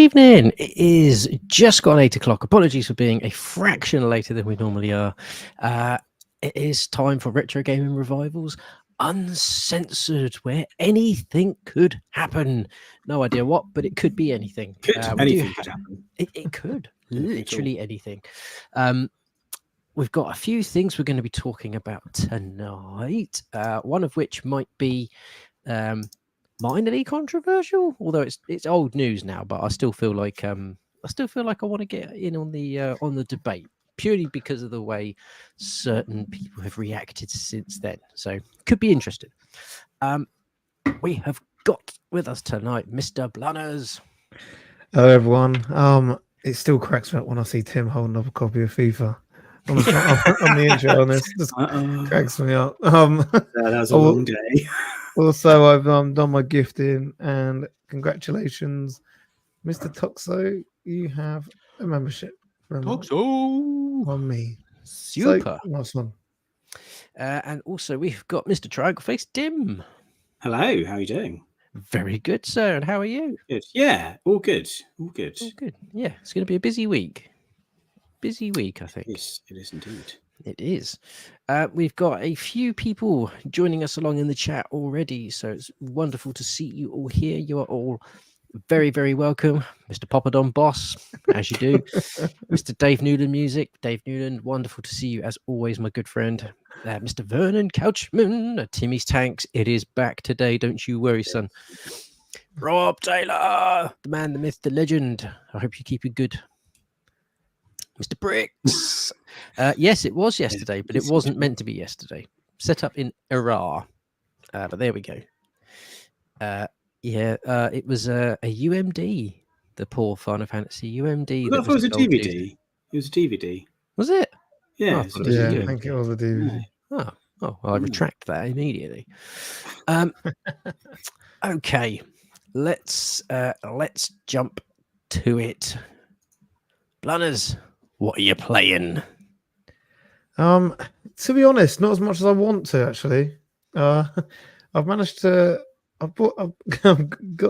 evening. It is just gone 8 o'clock. Apologies for being a fraction later than we normally are. It is time for Retro Gaming Revivals Uncensored, where anything could happen. No idea what, but it could be anything. Anything could happen. It could. Literally anything. We've got a few things we're going to be talking about tonight, one of which might be minorly controversial, although it's old news now. But I still feel like I want to get in on the debate purely because of the way certain people have reacted since then. So could be interesting. We have got with us tonight Mr. Blunners. Hello everyone. It still cracks me up when I see Tim holding up a copy of FIFA on the intro on this. Just cracks me up. That was a long day. Also, I've done my gifting, and congratulations, Mr. Toxo. You have a membership on me. Super. So, nice one. And also we've got Mr. Triangle Face Dim. Hello, how are you doing? Very good, sir. And how are you? Good. Yeah, all good. All good. All good. Yeah, it's going to be a busy week. Busy week, I think. Yes, it is indeed. It is. We've got a few people joining us along in the chat already, so it's wonderful to see you all here. You are all very, very welcome. Mr. Poppadom Boss, as you do. Mr. Dave Newland Music. Dave Newland, wonderful to see you as always, my good friend. Mr. Vernon Couchman, Timmy's Tanks. It is back today, don't you worry, son. Rob Taylor, the man, the myth, the legend. I hope you're keeping good. Mr. Bricks. Yes, it was yesterday, but it wasn't meant to be yesterday. Set up in Iraq. But there we go. It was a UMD, the poor Final Fantasy UMD. I thought it was a DVD. It was a DVD. Was it? Yeah. I think it was a DVD. Oh, well, I retract that immediately. Okay, let's jump to it. Blunners, what are you playing? To be honest, not as much as I want to actually. I've managed to. I've got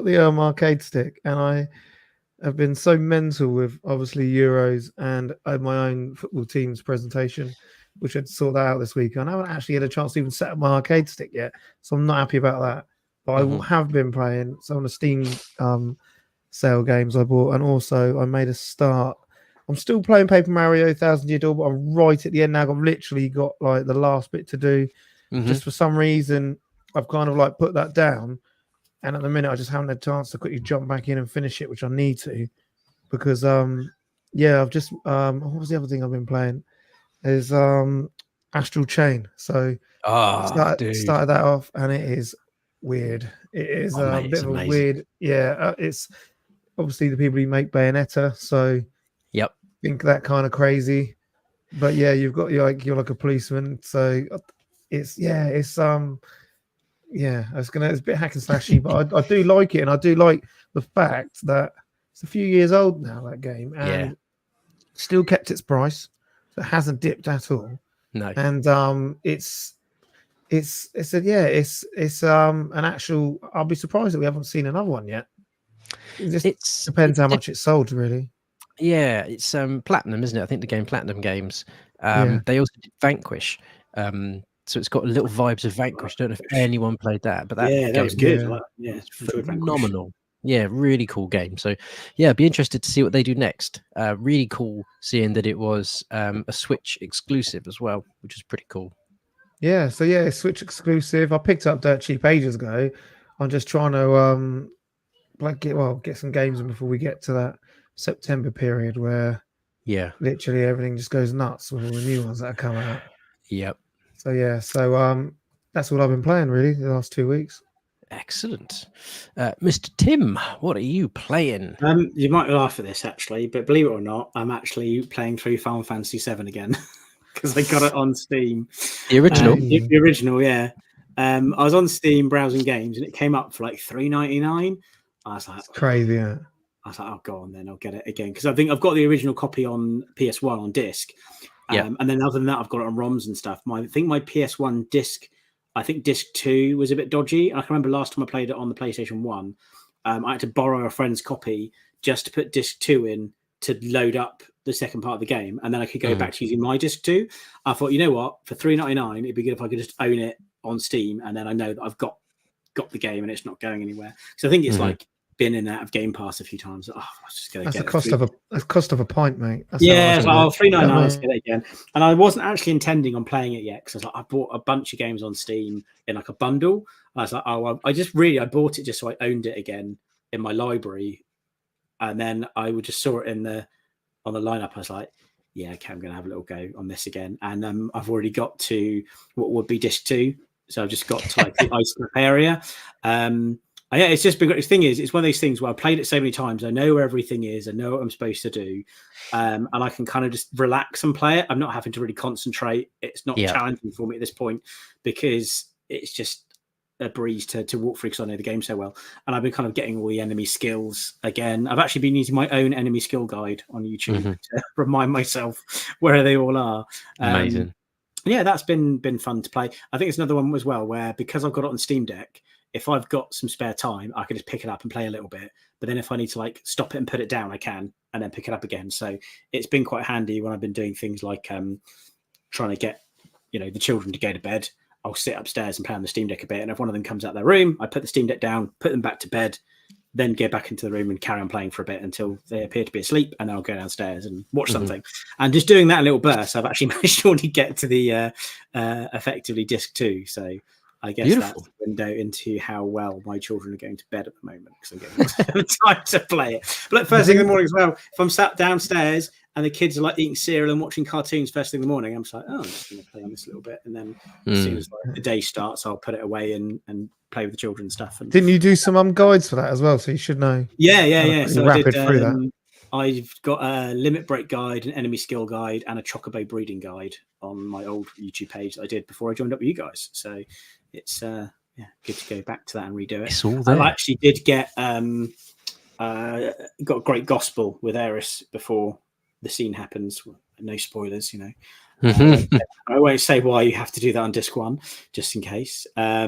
the arcade stick, and I have been so mental with obviously Euros and my own football team's presentation, which I had to sort that out this week. And I haven't actually had a chance to even set up my arcade stick yet, so I'm not happy about that. But I have been playing some of the Steam sale games I bought, and also I made a start. I'm still playing Paper Mario 1000 Year Door, but I'm right at the end now. I've literally got like the last bit to do. Just for some reason, I've kind of like put that down, and at the minute I just haven't had a chance to quickly jump back in and finish it, which I need to, because I've just what was the other thing I've been playing is Astral Chain. So started that off, and it is weird. It is a bit of a weird, it's obviously the people who make Bayonetta, so yep, think that kind of crazy, but yeah, you're like a policeman, so it's a bit hack and slashy, but I do like it, and I do like the fact that it's a few years old now, that game, and still kept its price. So it hasn't dipped at all. No, and it's an actual. I'll be surprised that we haven't seen another one yet. It just depends how much it's sold, really. Yeah, it's Platinum, isn't it? I think the game Platinum Games. They also did Vanquish. So it's got little vibes of Vanquish. Don't know if anyone played that, but that was good. It's phenomenal. Yeah, really cool game. So yeah, be interested to see what they do next. Really cool seeing that it was a Switch exclusive as well, which is pretty cool. Yeah, so Switch exclusive. I picked up dirt cheap ages ago. I'm just trying to get some games in before we get to that September period where literally everything just goes nuts with all the new ones that are coming out. Yep. So that's what I've been playing really the last 2 weeks. Excellent. Mr. Tim, what are you playing? You might laugh at this actually, but believe it or not, I'm actually playing through Final Fantasy 7 again because I got it on Steam. The original? The original, yeah. I was on Steam browsing games and it came up for like $3.99. I was like, crazy, yeah. I was like, oh, go on then, I'll get it again. Because I think I've got the original copy on PS1 on disc. And then other than that, I've got it on ROMs and stuff. I think my PS1 disc, I think disc 2 was a bit dodgy. I can remember last time I played it on the PlayStation 1, I had to borrow a friend's copy just to put disc 2 in to load up the second part of the game, and then I could go back to using my disc 2. I thought, you know what, for $3.99, it'd be good if I could just own it on Steam, and then I know that I've got the game and it's not going anywhere. So I think it's like been in and out of Game Pass a few times. I was just going to get the cost of a pint, mate. That's it's like, $3.99, let's get it again. And I wasn't actually intending on playing it yet, because I bought a bunch of games on Steam in like a bundle. I was like, I bought it just so I owned it again in my library, and then I would just saw it on the lineup. I was like, yeah, okay, I'm going to have a little go on this again. And I've already got to what would be disc 2. So I've just got to like the ice cap area. It's just been great. The thing is, it's one of those things where I played it so many times. I know where everything is. I know what I'm supposed to do. And I can kind of just relax and play it. I'm not having to really concentrate. It's not challenging for me at this point, because it's just a breeze to walk through, because I know the game so well. And I've been kind of getting all the enemy skills again. I've actually been using my own enemy skill guide on YouTube to remind myself where they all are. Amazing. Yeah, that's been fun to play. I think it's another one as well where, because I've got it on Steam Deck, if I've got some spare time, I can just pick it up and play a little bit. But then if I need to like stop it and put it down, I can, and then pick it up again. So it's been quite handy when I've been doing things like trying to get, the children to go to bed. I'll sit upstairs and play on the Steam Deck a bit. And if one of them comes out their room, I put the Steam Deck down, put them back to bed, then get back into the room and carry on playing for a bit until they appear to be asleep, and then I'll go downstairs and watch something. And just doing that in little bursts, I've actually managed to only get to the effectively disc 2. So I guess that's the window into how well my children are going to bed at the moment, because I'm getting time to play it. But first thing in the morning as well, if I'm sat downstairs and the kids are like eating cereal and watching cartoons first thing in the morning, I'm just like, I'm just going to play on this a little bit. And then as soon as the day starts, I'll put it away and play with the children and stuff. And didn't you do some guides for that as well? So you should know. Yeah. So I did through that. I've got a limit break guide, an enemy skill guide, and a chocobo breeding guide on my old YouTube page that I did before I joined up with you guys. So it's good to go back to that and redo it. It's all there. I actually did get got a great gospel with Eris before the scene happens. No spoilers, I won't say why you have to do that on disc 1, just in case. I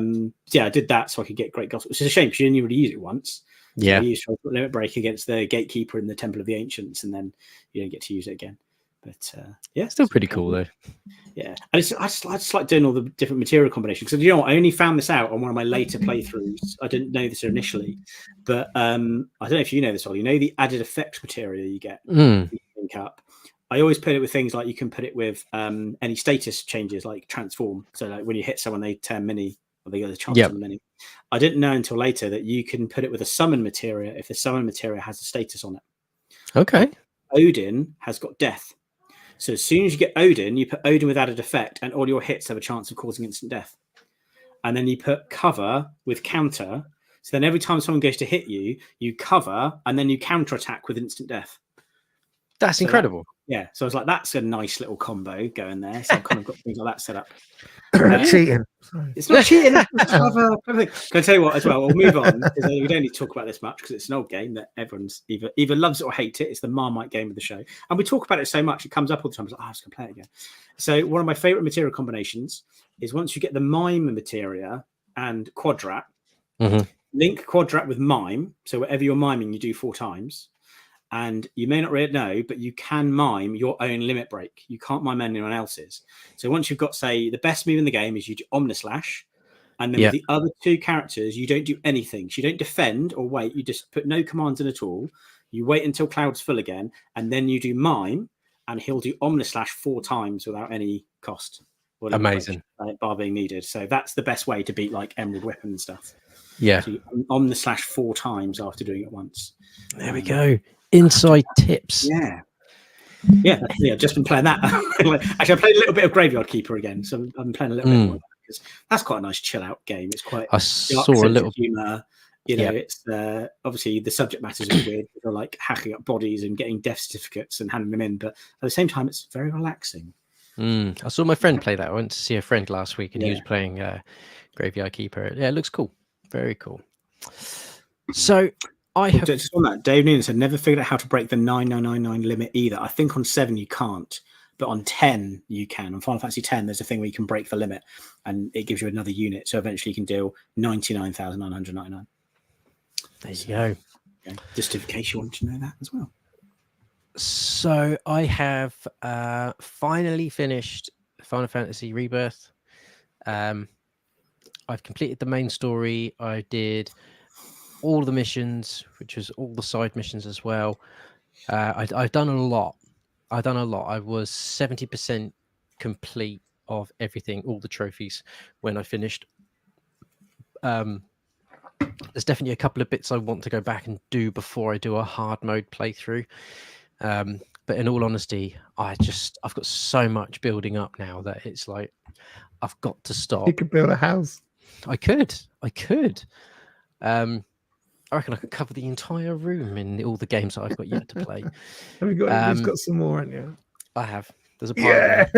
did that so I could get great gospel. It's a shame because you only really use it once. Yeah, so I used limit break against the gatekeeper in the Temple of the Ancients, and then you don't get to use it again. But still pretty cool though. Yeah, and I just like doing all the different material combinations. Because I only found this out on one of my later playthroughs. I didn't know this initially, but I don't know if you know this, Ollie. The added effects material you get you link up. I always put it with things like you can put it with any status changes, like transform. So like when you hit someone, they turn mini, or they get a chance on the mini. I didn't know until later that you can put it with a summon materia if the summon materia has a status on it. Okay. Odin has got death. So as soon as you get Odin, you put Odin with added effect, and all your hits have a chance of causing instant death. And then you put cover with counter. So then every time someone goes to hit you, you cover, and then you counter attack with instant death. That's incredible. So I was like, that's a nice little combo going there. So I've kind of got things like that set up. Cheating. It's not cheating. It's clever. Can I tell you what as well? We'll move on, because we don't need to talk about this much, because it's an old game that everyone's either loves it or hates it. It's the Marmite game of the show. And we talk about it so much, it comes up all the time. I was like, I was going to play it again. So one of my favorite material combinations is once you get the mime materia and quadrat, link quadrat with mime. So whatever you're miming, you do 4 times. And you may not really know, but you can mime your own limit break. You can't mime anyone else's. So once you've got, say, the best move in the game is you do Omnislash. And then with the other 2 characters, you don't do anything. So you don't defend or wait. You just put no commands in at all. You wait until Cloud's full again. And then you do mime. And he'll do Omnislash 4 times without any cost. Amazing. Bar being needed. So that's the best way to beat like Emerald Weapon and stuff. Yeah. So you Omnislash 4 times after doing it once. There we go. Inside tips. Yeah. Just been playing that. Actually, I played a little bit of Graveyard Keeper again, so I'm playing a little bit more because that's quite a nice chill out game. It's quite. I saw a little humor. It's obviously the subject matter is weird. They're like hacking up bodies and getting death certificates and handing them in, but at the same time, it's very relaxing. I saw my friend play that. I went to see a friend last week, and he was playing Graveyard Keeper. Yeah, it looks cool. Very cool. So. Just on that, Dave Noonan said never figured out how to break the 9999 limit either. I think on 7 you can't, but on 10 you can. On Final Fantasy 10, there's a thing where you can break the limit, and it gives you another unit. So eventually you can deal 99,999. There you go. Okay. Just in case you want to know that as well. So I have finally finished Final Fantasy Rebirth. I've completed the main story. I did all the missions, which was all the side missions as well. I've done a lot. I was 70% complete of everything, all the trophies when I finished. There's definitely a couple of bits I want to go back and do before I do a hard mode playthrough. But in all honesty, I've got so much building up now that it's like I've got to stop. You could build a house. I could. I reckon I could cover the entire room in all the games that I've got yet to play. Have you got? You've got some more, haven't you? I have. There's a pile of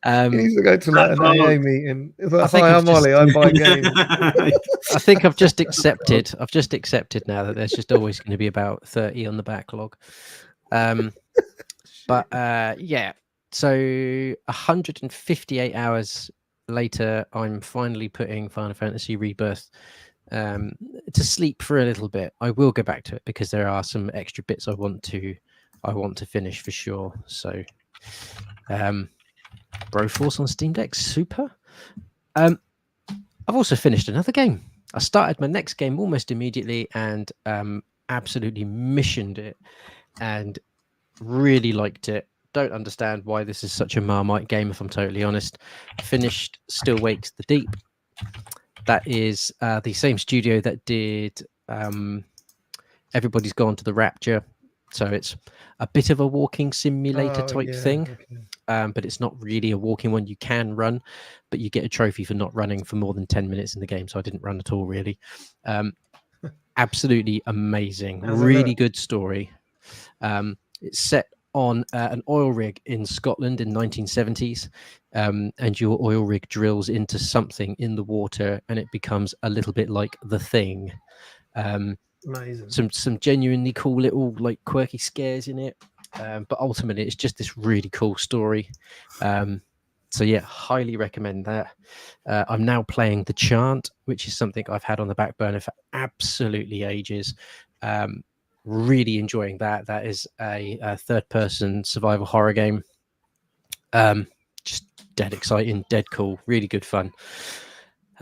them. He needs to go to like an AA meeting. It's like, I think hi, I've I'm Ollie. I buy games. I think I've just accepted. I've just accepted now that there's just always going to be about 30 on the backlog. But yeah. So 158 hours later, I'm finally putting Final Fantasy Rebirth to sleep for a little bit. I will go back to it because there are some extra bits I want to finish for sure. So Broforce on Steam Deck, super. I've also finished another game. I started my next game almost immediately and absolutely missioned it and really liked it. Don't understand why this is such a Marmite game, if I'm totally honest. Finished Still Wakes the Deep. That is the same studio that did Everybody's Gone to the Rapture. So it's a bit of a walking simulator type thing, okay. But it's not really a walking one. You can run, but you get a trophy for not running for more than 10 minutes in the game. So I didn't run at all, really. Absolutely amazing. Really good story. It's set on an oil rig in Scotland in 1970s, and your oil rig drills into something in the water and it becomes a little bit like The Thing. Amazing. Some genuinely cool little like quirky scares in it, but ultimately it's just this really cool story. So yeah, highly recommend that. I'm now playing The Chant, which is something I've had on the back burner for absolutely ages. Really enjoying that. That is a third-person survival horror game. Just dead exciting, dead cool, really good fun.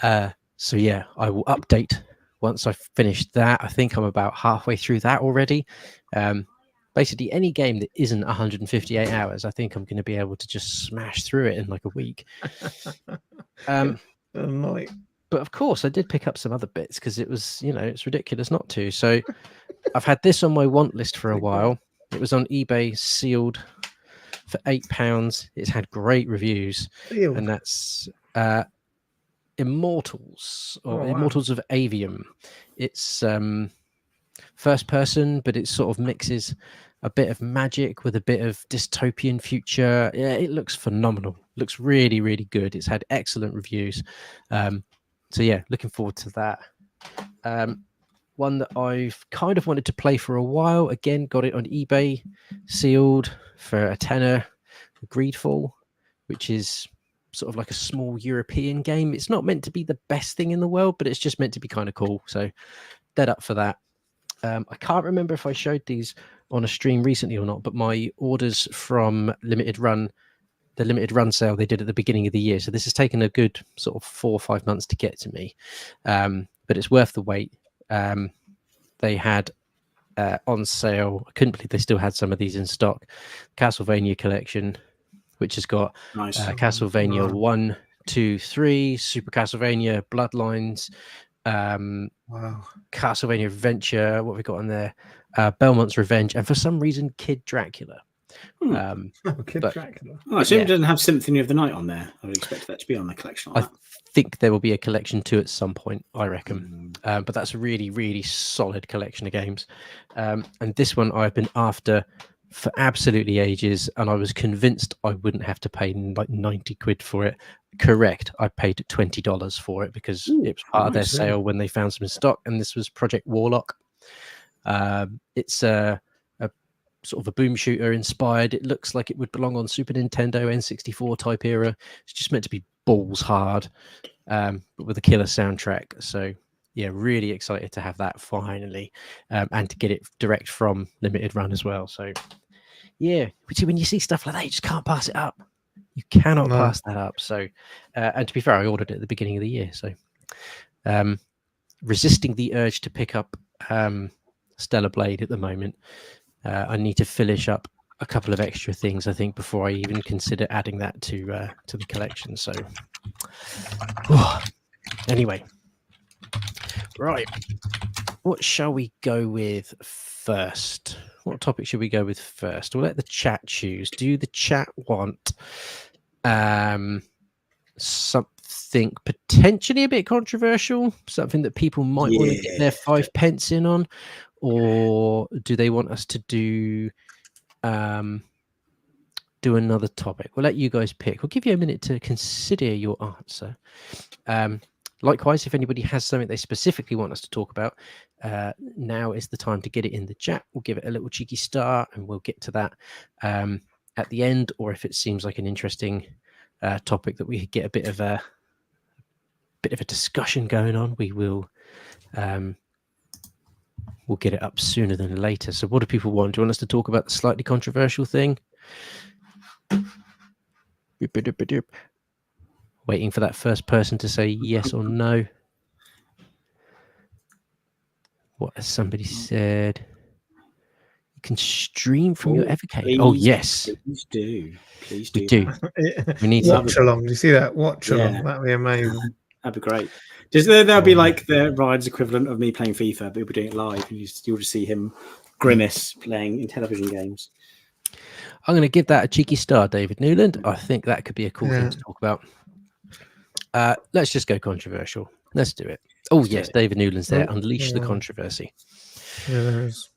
So yeah, I will update once I've finished that. I think I'm about halfway through that already. Basically, any game that isn't 158 hours, I think I'm going to be able to just smash through it in like a week. But of course, I did pick up some other bits because it was, it's ridiculous not to. So I've had this on my want list for a while. It was on eBay, sealed for £8. It's had great reviews, and that's Immortals Immortals of Avium. It's first person, but it sort of mixes a bit of magic with a bit of dystopian future. Yeah, it looks phenomenal. Looks really, really good. It's had excellent reviews. So yeah, looking forward to that. One that I've kind of wanted to play for a while. Again, got it on eBay, sealed for a tenner. Greedfall, which is sort of like a small European game. It's not meant to be the best thing in the world, but it's just meant to be kind of cool. So dead up for that. I can't remember if I showed these on a stream recently or not, but my orders from the limited run sale they did at the beginning of the year. So this has taken a good sort of 4 or 5 months to get to me, but it's worth the wait. They had on sale, I couldn't believe they still had some of these in stock, Castlevania collection, which has got Castlevania 1, 2, 3, Super Castlevania, Bloodlines, Castlevania Adventure, what have we got on there? Belmont's Revenge, and for some reason, Kid Dracula. Dracula. I assume it doesn't have Symphony of the Night on there. I would expect that to be on the collection. I think there will be a collection 2 at some point, I reckon. But that's a really, really solid collection of games. And this one I've been after for absolutely ages, and I was convinced I wouldn't have to pay like 90 quid for it. Correct. I paid $20 for it because it was part of their sale when they found some in stock, and this was Project Warlock. It's a sort of a boom shooter inspired. It looks like it would belong on Super Nintendo, N64 type era. It's just meant to be balls hard, but with a killer soundtrack. So yeah, really excited to have that finally, and to get it direct from limited run as well. So yeah, which when you see stuff like that, you just can't pass it up. You cannot No. pass that up. So, and to be fair, I ordered it at the beginning of the year. So, resisting the urge to pick up Stellar Blade at the moment. I need to finish up a couple of extra things, I think, before I even consider adding that to the collection. So, anyway, right. What shall we go with first? What topic should we go with first? We'll let the chat choose. Do the chat want something potentially a bit controversial, something that people might want to get their 5 pence in on, or do they want us to do another topic? We'll let you guys pick. We'll give you a minute to consider your answer. Likewise, if anybody has something they specifically want us to talk about, now is the time to get it in the chat. We'll give it a little cheeky star, and we'll get to that at the end. Or if it seems like an interesting topic that we could get a bit of a discussion going on, we will we'll get it up sooner than later. So, what do people want? Do you want us to talk about the slightly controversial thing? Waiting for that first person to say yes or no. What has somebody said? You can stream from your Evercade. Oh, yes. Please do. Please We do. do. We need Watch along. Do you see that? Watch along. That'd be amazing. That'd be great. There'll be like the Ryan's equivalent of me playing FIFA, but we'll be doing it live. You'll just see him grimace playing in television games. I'm going to give that a cheeky star, David Newland. I think that could be a cool thing to talk about. Let's just go controversial. Let's do it. Oh, yes, David Newland's there. Unleash the controversy. Yeah, there is.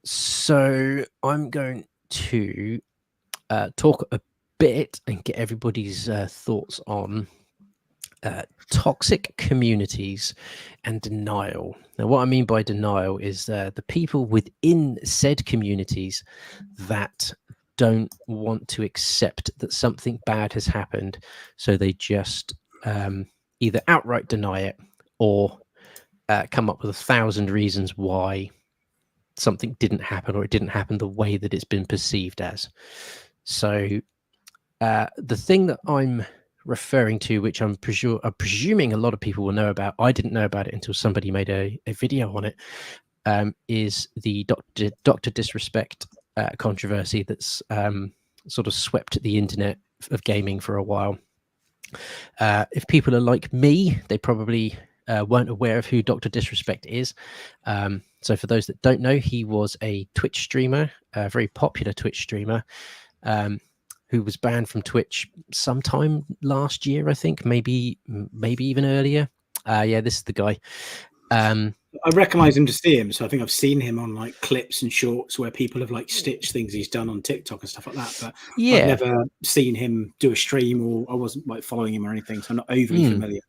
So I'm going to talk a bit and get everybody's thoughts on toxic communities and denial. Now, what I mean by denial is the people within said communities that don't want to accept that something bad has happened, so they just either outright deny it or come up with 1,000 reasons why something didn't happen, or it didn't happen the way that it's been perceived as. So the thing that I'm referring to, which I'm presuming a lot of people will know about, I didn't know about it until somebody made a video on it, is the Dr. Disrespect controversy that's sort of swept the internet of gaming for a while. If people are like me, they probably weren't aware of who Dr. Disrespect is. So for those that don't know, he was a Twitch streamer, a very popular Twitch streamer, who was banned from Twitch sometime last year, I think, maybe even earlier. Yeah, this is the guy. I recognise him to see him, so I think I've seen him on like clips and shorts where people have like stitched things he's done on TikTok and stuff like that. But yeah, I've never seen him do a stream, or I wasn't like following him or anything, so I'm not overly familiar.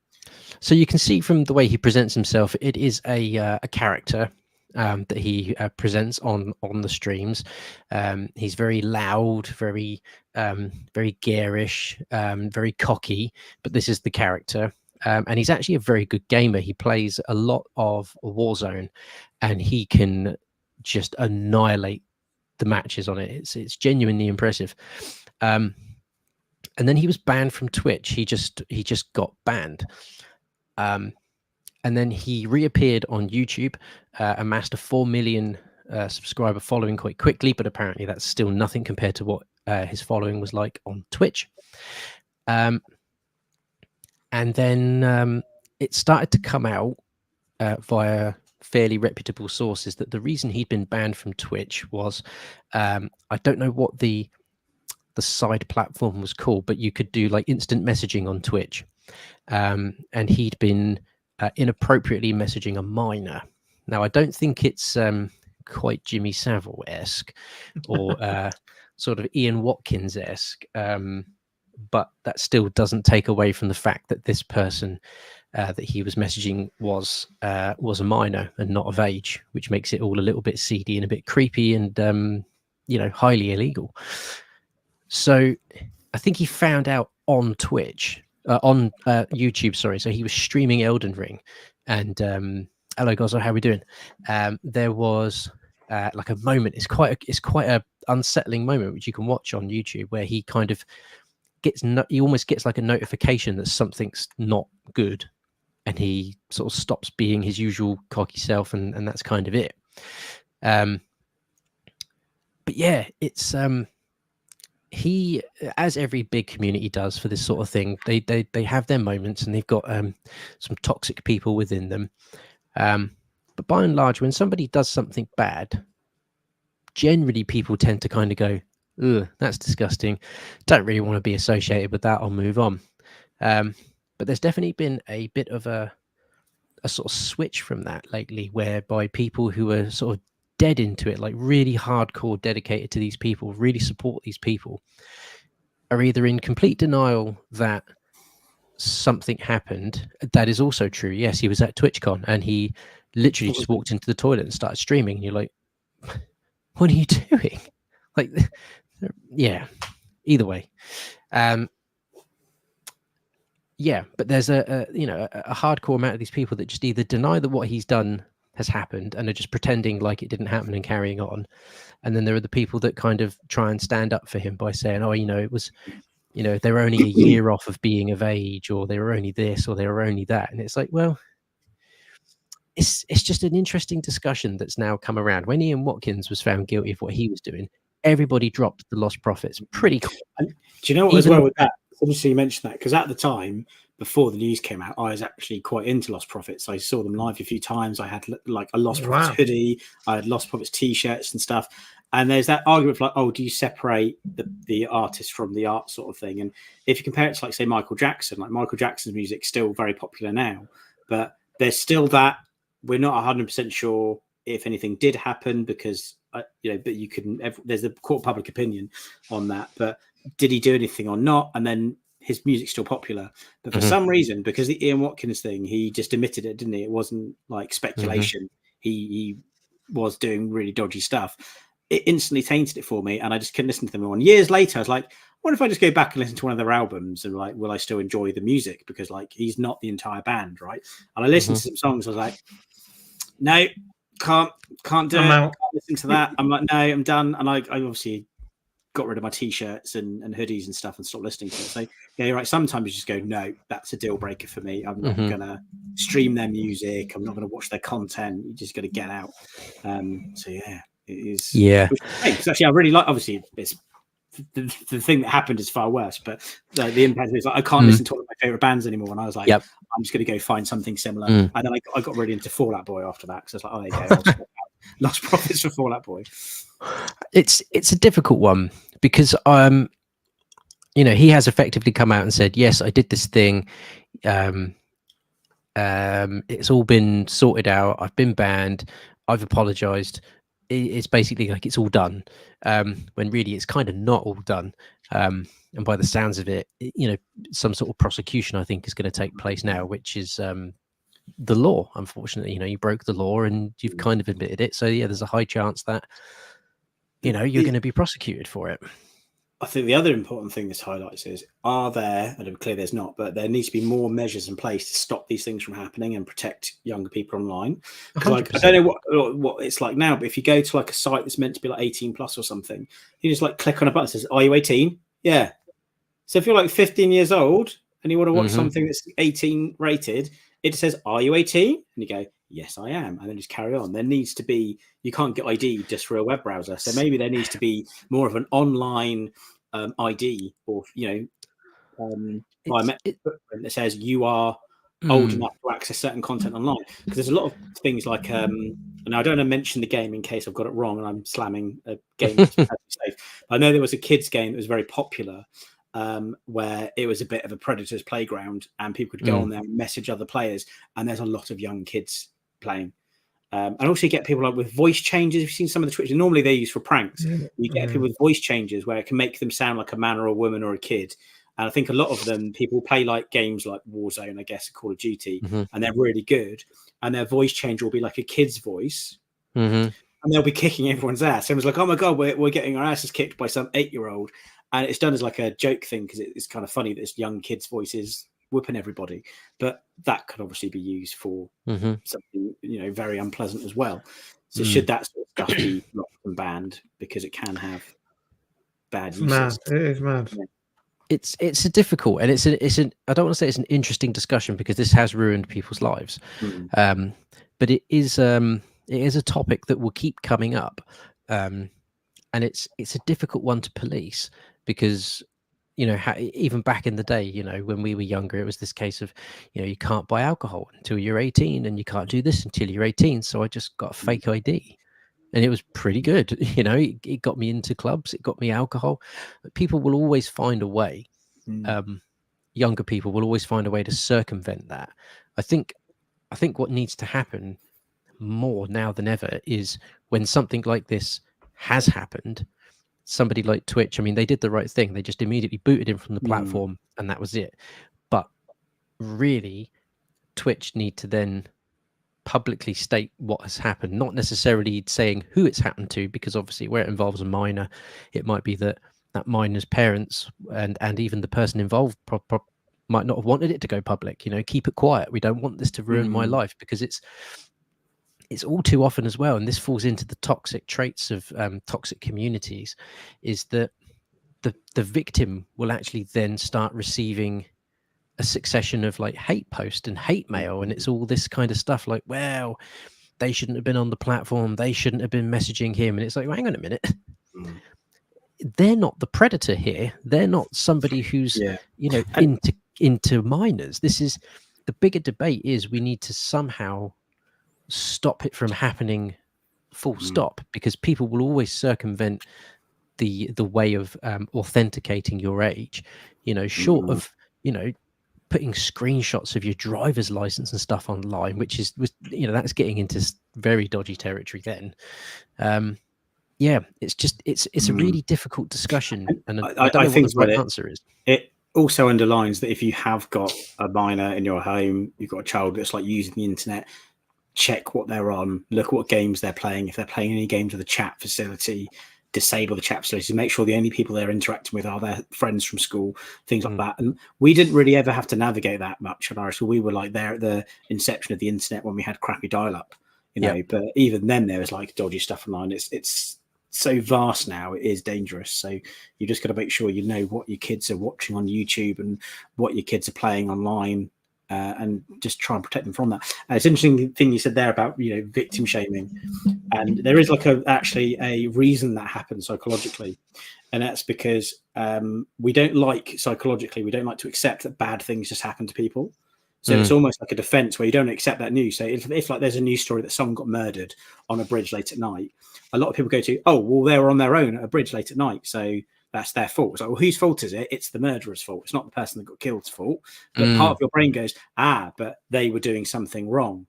So you can see from the way he presents himself, it is a character that he presents on the streams. He's very loud, very garish, very cocky, but this is the character. And he's actually a very good gamer. He plays a lot of Warzone, and he can just annihilate the matches on it. It's genuinely impressive. And then he was banned from Twitch. He just got banned. And then he reappeared on YouTube, amassed a 4 million subscriber following quite quickly, but apparently that's still nothing compared to what his following was like on Twitch. And then it started to come out via fairly reputable sources that the reason he'd been banned from Twitch was, I don't know what the side platform was called, but you could do like instant messaging on Twitch. And he'd been inappropriately messaging a minor. Now, I don't think it's quite Jimmy Savile-esque or sort of Ian Watkins-esque, but that still doesn't take away from the fact that this person that he was messaging was a minor and not of age, which makes it all a little bit seedy and a bit creepy and highly illegal. So I think he found out on Twitch, on YouTube, sorry. So he was streaming Elden Ring, And hello guys, how are we doing? There was like a moment. It's quite a unsettling moment which you can watch on YouTube, where he kind of he almost gets like a notification that something's not good, and he sort of stops being his usual cocky self, and that's kind of it. But yeah, it's he, as every big community does for this sort of thing, they have their moments, and they've got some toxic people within them. But by and large, when somebody does something bad, generally people tend to kind of go, ugh, that's disgusting. Don't really want to be associated with that. I'll move on. But there's definitely been a bit of a sort of switch from that lately, whereby people who are sort of dead into it, like really hardcore dedicated to these people, really support these people, are either in complete denial that something happened. That is also true. Yes, he was at TwitchCon and he literally just walked into the toilet and started streaming, and you're like, what are you doing? Like, yeah, either way. Yeah, but there's a hardcore amount of these people that just either deny that what he's done has happened and are just pretending like it didn't happen and carrying on. And then there are the people that kind of try and stand up for him by saying, oh, it was, they were only a year off of being of age, or they were only this, or they were only that. And it's like, well, it's just an interesting discussion that's now come around. When Ian Watkins was found guilty of what he was doing, everybody dropped the lost profits pretty quick. And do you know what, as well with that? Obviously, you mentioned that because at the time, before the news came out, I was actually quite into Lost Profits. I saw them live a few times. I had like a Lost Profits hoodie. I had Lost Profits t-shirts and stuff. And there's that argument of like, oh, do you separate the artist from the art sort of thing? And if you compare it to, like, say, Michael Jackson, like Michael Jackson's music's still very popular now, but there's still that we're not 100% sure if anything did happen, because but you couldn't. There's a court of public opinion on that, but did he do anything or not? And then his music's still popular, but for some reason, because the Ian Watkins thing, he just admitted it, didn't he? It wasn't like speculation. He was doing really dodgy stuff. It instantly tainted it for me, and I just couldn't listen to them on. Years later, I was like, what if I just go back and listen to one of their albums, and like, will I still enjoy the music? Because like, he's not the entire band, right? And I listened to some songs, I was like, no, can't do it. Can't listen to that. I'm like, no, I'm done. And I obviously got rid of my t-shirts and hoodies and stuff and stopped listening to it. So yeah, you're right. Sometimes you just go, no, that's a deal breaker for me. I'm not gonna stream their music. I'm not gonna watch their content. You just got to get out. So yeah, it is. Yeah, because actually I really like. Obviously, it's the thing that happened is far worse, but the impact is like I can't listen to one of my favorite bands anymore. And I was like, I'm just going to go find something similar. And then I got really into Fall Out Boy after that, because I was like, oh, there you go. Lost profits for Fall Out Boy. It's a difficult one, because he has effectively come out and said, yes, I did this thing. It's all been sorted out. I've been banned. I've apologized. It's basically like it's all done, when really it's kind of not all done. And by the sounds of it, some sort of prosecution, I think, is going to take place now, which is the law. Unfortunately, you broke the law and you've kind of admitted it. So yeah, there's a high chance that you're going to be prosecuted for it. I think the other important thing this highlights is, are there, and I'm clear there's not, but there needs to be more measures in place to stop these things from happening and protect younger people online. Like, I don't know what it's like now, but if you go to like a site that's meant to be like 18 plus or something, you just like click on a button that says, are you 18? Yeah. So if you're like 15 years old and you want to watch something that's 18 rated, it says, are you 18? And you go, yes, I am. And then just carry on. There needs to be, you can't get ID just for a web browser. So maybe there needs to be more of an online ID, or, biometric footprint that says you are old enough to access certain content online. Because there's a lot of things like, and I don't want to mention the game in case I've got it wrong and I'm slamming a game that's safe. I know there was a kids game that was very popular, where it was a bit of a predator's playground, and people could go on there and message other players, and there's a lot of young kids playing. And also you get people like with voice changes. You've seen some of the Twitch, normally they're used for pranks. You get people with voice changes where it can make them sound like a man or a woman or a kid. And I think a lot of them, people play like games like Warzone, I guess, Call of Duty, and they're really good. And their voice change will be like a kid's voice. And they'll be kicking everyone's ass. Everyone's like, oh my God, we're getting our asses kicked by some 8-year-old. And it's done as like a joke thing, because it's kind of funny that this young kid's voice is whooping everybody, but that could obviously be used for something, you know, very unpleasant as well. So should that sort of stuff be locked and banned because it can have bad It's uses? mad. It is mad. Yeah. It's a difficult, and it's an I don't want to say it's an interesting discussion because this has ruined people's lives, but it is a topic that will keep coming up, and it's a difficult one to police because, you know, even back in the day, you know, when we were younger, it was this case of, you know, you can't buy alcohol until you're 18 and you can't do this until you're 18. So I just got a fake ID and it was pretty good. You know, it got me into clubs, it got me alcohol. People will always find a way. Younger people will always find a way to circumvent that. I think what needs to happen more now than ever is when something like this has happened, somebody like Twitch, I mean, they did the right thing. They just immediately booted him from the platform and that was it. But really, Twitch need to then publicly state what has happened, not necessarily saying who it's happened to, because obviously where it involves a minor, it might be that minor's parents and even the person involved might not have wanted it to go public. You know, keep it quiet. We don't want this to ruin my life, because it's all too often as well, and this falls into the toxic traits of toxic communities, is that the victim will actually then start receiving a succession of like hate post and hate mail, and it's all this kind of stuff like, well, they shouldn't have been on the platform, they shouldn't have been messaging him, and it's like, well, hang on a minute. They're not the predator here. They're not somebody who's you know, into minors. This is the bigger debate, is we need to somehow stop it from happening full stop, because people will always circumvent the way of authenticating your age, you know, short of, you know, putting screenshots of your driver's license and stuff online, which was, you know, that's getting into very dodgy territory then. Yeah, it's just it's a really difficult discussion, and I don't know what the right answer is. It also underlines that if you have got a minor in your home, you've got a child that's like using the internet, check what they're on, look at what games they're playing. If they're playing any games with a chat facility, disable the chat facility, make sure the only people they're interacting with are their friends from school, things like that. And we didn't really ever have to navigate that much on our school. We were like there at the inception of the internet when we had crappy dial-up, you know, but even then there was like dodgy stuff online. It's so vast now, it is dangerous. So you just got to make sure you know what your kids are watching on YouTube and what your kids are playing online, and just try and protect them from that. It's an interesting thing you said there about, you know, victim shaming, and there is like actually a reason that happens psychologically, and that's because we don't like to accept that bad things just happen to people. So it's almost like a defense where you don't accept that news. So if like there's a news story that someone got murdered on a bridge late at night, a lot of people go to, oh, well, they were on their own at a bridge late at night, so that's their fault. It's like, well, whose fault is it? It's the murderer's fault. It's not the person that got killed's fault. But part of your brain goes, but they were doing something wrong.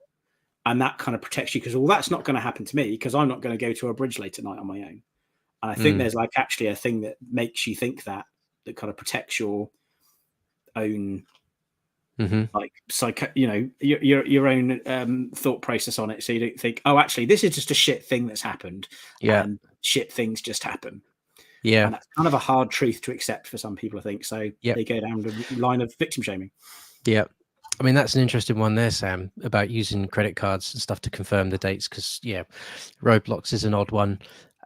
And that kind of protects you, because, well, that's not going to happen to me because I'm not going to go to a bridge late at night on my own. And I think there's like actually a thing that makes you think that kind of protects your own like you know, your own thought process on it, so you don't think, oh, actually this is just a shit thing that's happened, and shit things just happen. And that's kind of a hard truth to accept for some people, I think. So they go down the line of victim shaming. I mean, that's an interesting one there, Sam, about using credit cards and stuff to confirm the dates, because Roblox is an odd one.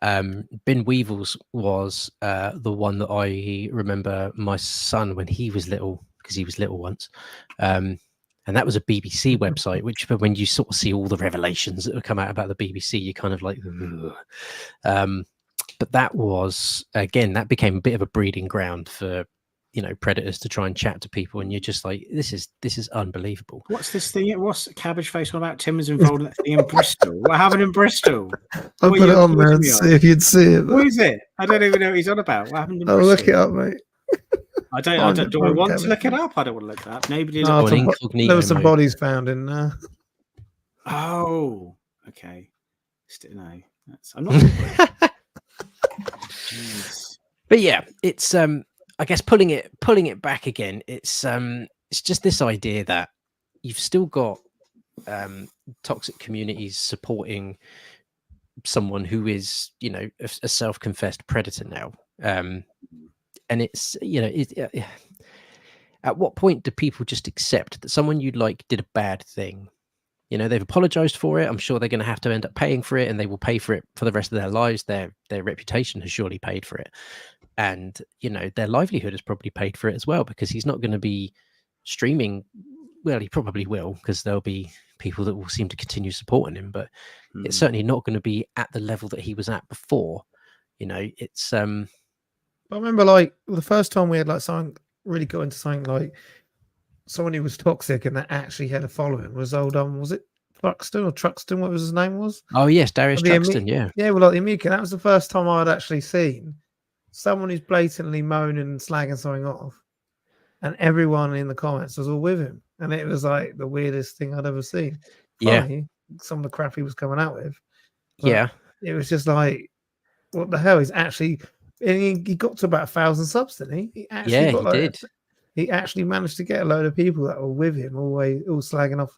Bin Weevils was the one that I remember my son when he was little, because he was little once, and that was a BBC website, which when you sort of see all the revelations that have come out about the BBC, you kind of like, but that was, again, that became a bit of a breeding ground for, you know, predators to try and chat to people, and you're just like, this is unbelievable. What's this thing? What's Cabbage Face all about? Tim was involved in that thing in Bristol. What happened in Bristol? I'll put it on there and see if you'd see it. What is it? I don't even know what he's on about. What happened in Bristol? Look it up, mate. I don't. Do I want to look it up? I don't want to look it up. Nobody. There were some bodies found in there. Oh, okay. No, I'm not. But yeah, it's I guess pulling it back again. It's just this idea that you've still got toxic communities supporting someone who is, you know, a self-confessed predator now. And it's, you know, at what point do people just accept that someone you like did a bad thing? You know, they've apologized for it. I'm sure they're going to have to end up paying for it, and they will pay for it for the rest of their lives. Their reputation has surely paid for it. And, you know, their livelihood has probably paid for it as well, because he's not going to be streaming. Well, he probably will, because there'll be people that will seem to continue supporting him, but it's certainly not going to be at the level that he was at before. You know, it's I remember like the first time we had like something really got into something like someone who was toxic and that actually had a following was old was it Truxton, what was his name was? Oh yes, Darius Truxton, yeah. Yeah, well, like the Amica, that was the first time I'd actually seen someone who's blatantly moaning and slagging something off, and everyone in the comments was all with him, and it was like the weirdest thing I'd ever seen. Funny, some of the crap he was coming out with. Yeah, it was just like, what the hell? He's actually, and he got to about 1,000 subs, didn't he? He actually got, he like, did. He actually managed to get a load of people that were with him, all slagging off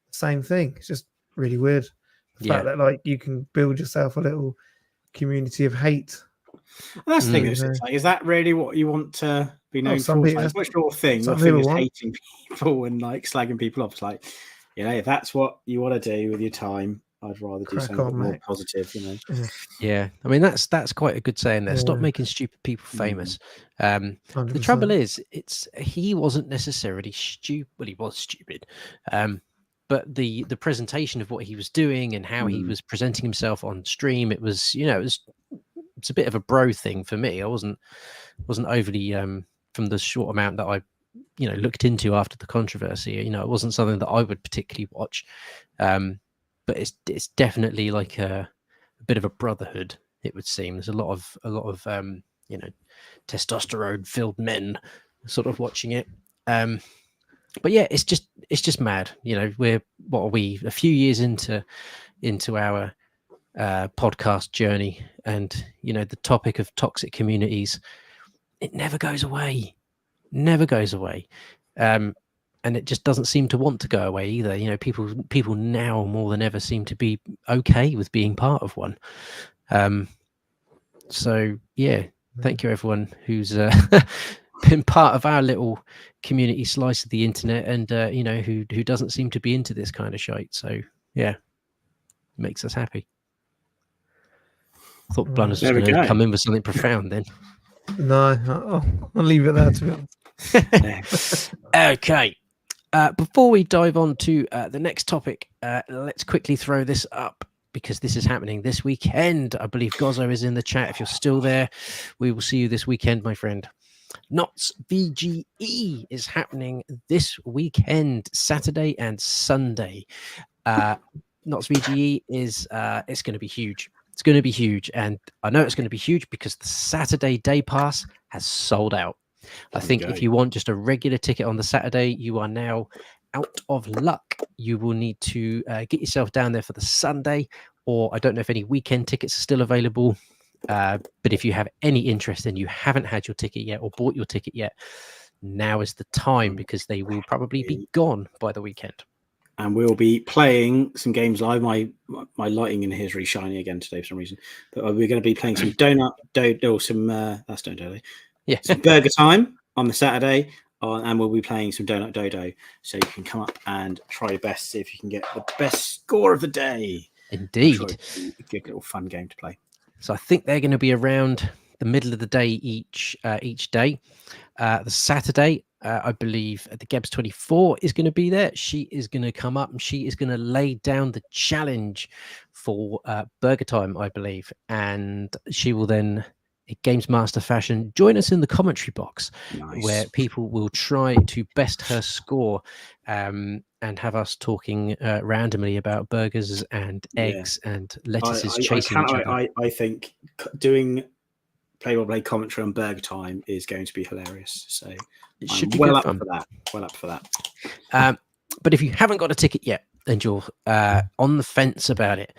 the same thing. It's just really weird. The fact that like you can build yourself a little community of hate. Well, that's the thing. It's like, is that really what you want to be known for? Like, what's your thing? Your thing is hating people and like slagging people off. It's like, you know, if that's what you want to do with your time, I'd rather do something more positive, you know. Yeah, I mean that's quite a good saying there. Stop making stupid people famous. The trouble is, he wasn't necessarily stupid. Well, he was stupid, but the presentation of what he was doing and how he was presenting himself on stream, it was, you know, it's a bit of a bro thing for me. I wasn't overly from the short amount that I, you know, looked into after the controversy. You know, it wasn't something that I would particularly watch. But it's definitely like a bit of a brotherhood, it would seem. There's a lot of you know, testosterone filled men sort of watching it. But yeah, it's just mad. You know, what are we, a few years into our podcast journey, and you know, the topic of toxic communities, it never goes away. And it just doesn't seem to want to go away either. You know, people now more than ever seem to be okay with being part of one. So yeah, thank you everyone who's been part of our little community slice of the internet, and you know, who doesn't seem to be into this kind of shite. So yeah, it makes us happy. I thought Blunners was going to come in with something profound then. No, I'll leave it there, to be honest. Okay. Before we dive on to the next topic, let's quickly throw this up, because this is happening this weekend. I believe Gozzo is in the chat. If you're still there, we will see you this weekend, my friend. Knots VGE is happening this weekend, Saturday and Sunday. Knots VGE is it's going to be huge. It's going to be huge, and I know it's going to be huge because the Saturday day pass has sold out. I think if you want just a regular ticket on the Saturday, you are now out of luck. You will need to get yourself down there for the Sunday, or I don't know if any weekend tickets are still available. But if you have any interest and you haven't had your ticket yet or bought your ticket yet, now is the time, because they will probably be gone by the weekend. And we'll be playing some games live. My lighting in here is really shiny again today for some reason. But we're going to be playing some that's Donut Dodo. Yeah, some Burger Time on the Saturday, and we'll be playing some Donut Dodo. So you can come up and try your best, see if you can get the best score of the day. Indeed, a good little fun game to play. So I think they're going to be around the middle of the day each day. The Saturday, I believe the Gebs 24 is going to be there. She is going to come up and she is going to lay down the challenge for Burger Time, I believe, and she will then, in Games Master fashion, join us in the commentary box, where people will try to best her score, and have us talking randomly about burgers and eggs and lettuces chasing each other. I think doing play-by-play commentary on Burger Time is going to be hilarious. So it should be well up fun. for that. Well up for that. But if you haven't got a ticket yet and you're on the fence about it,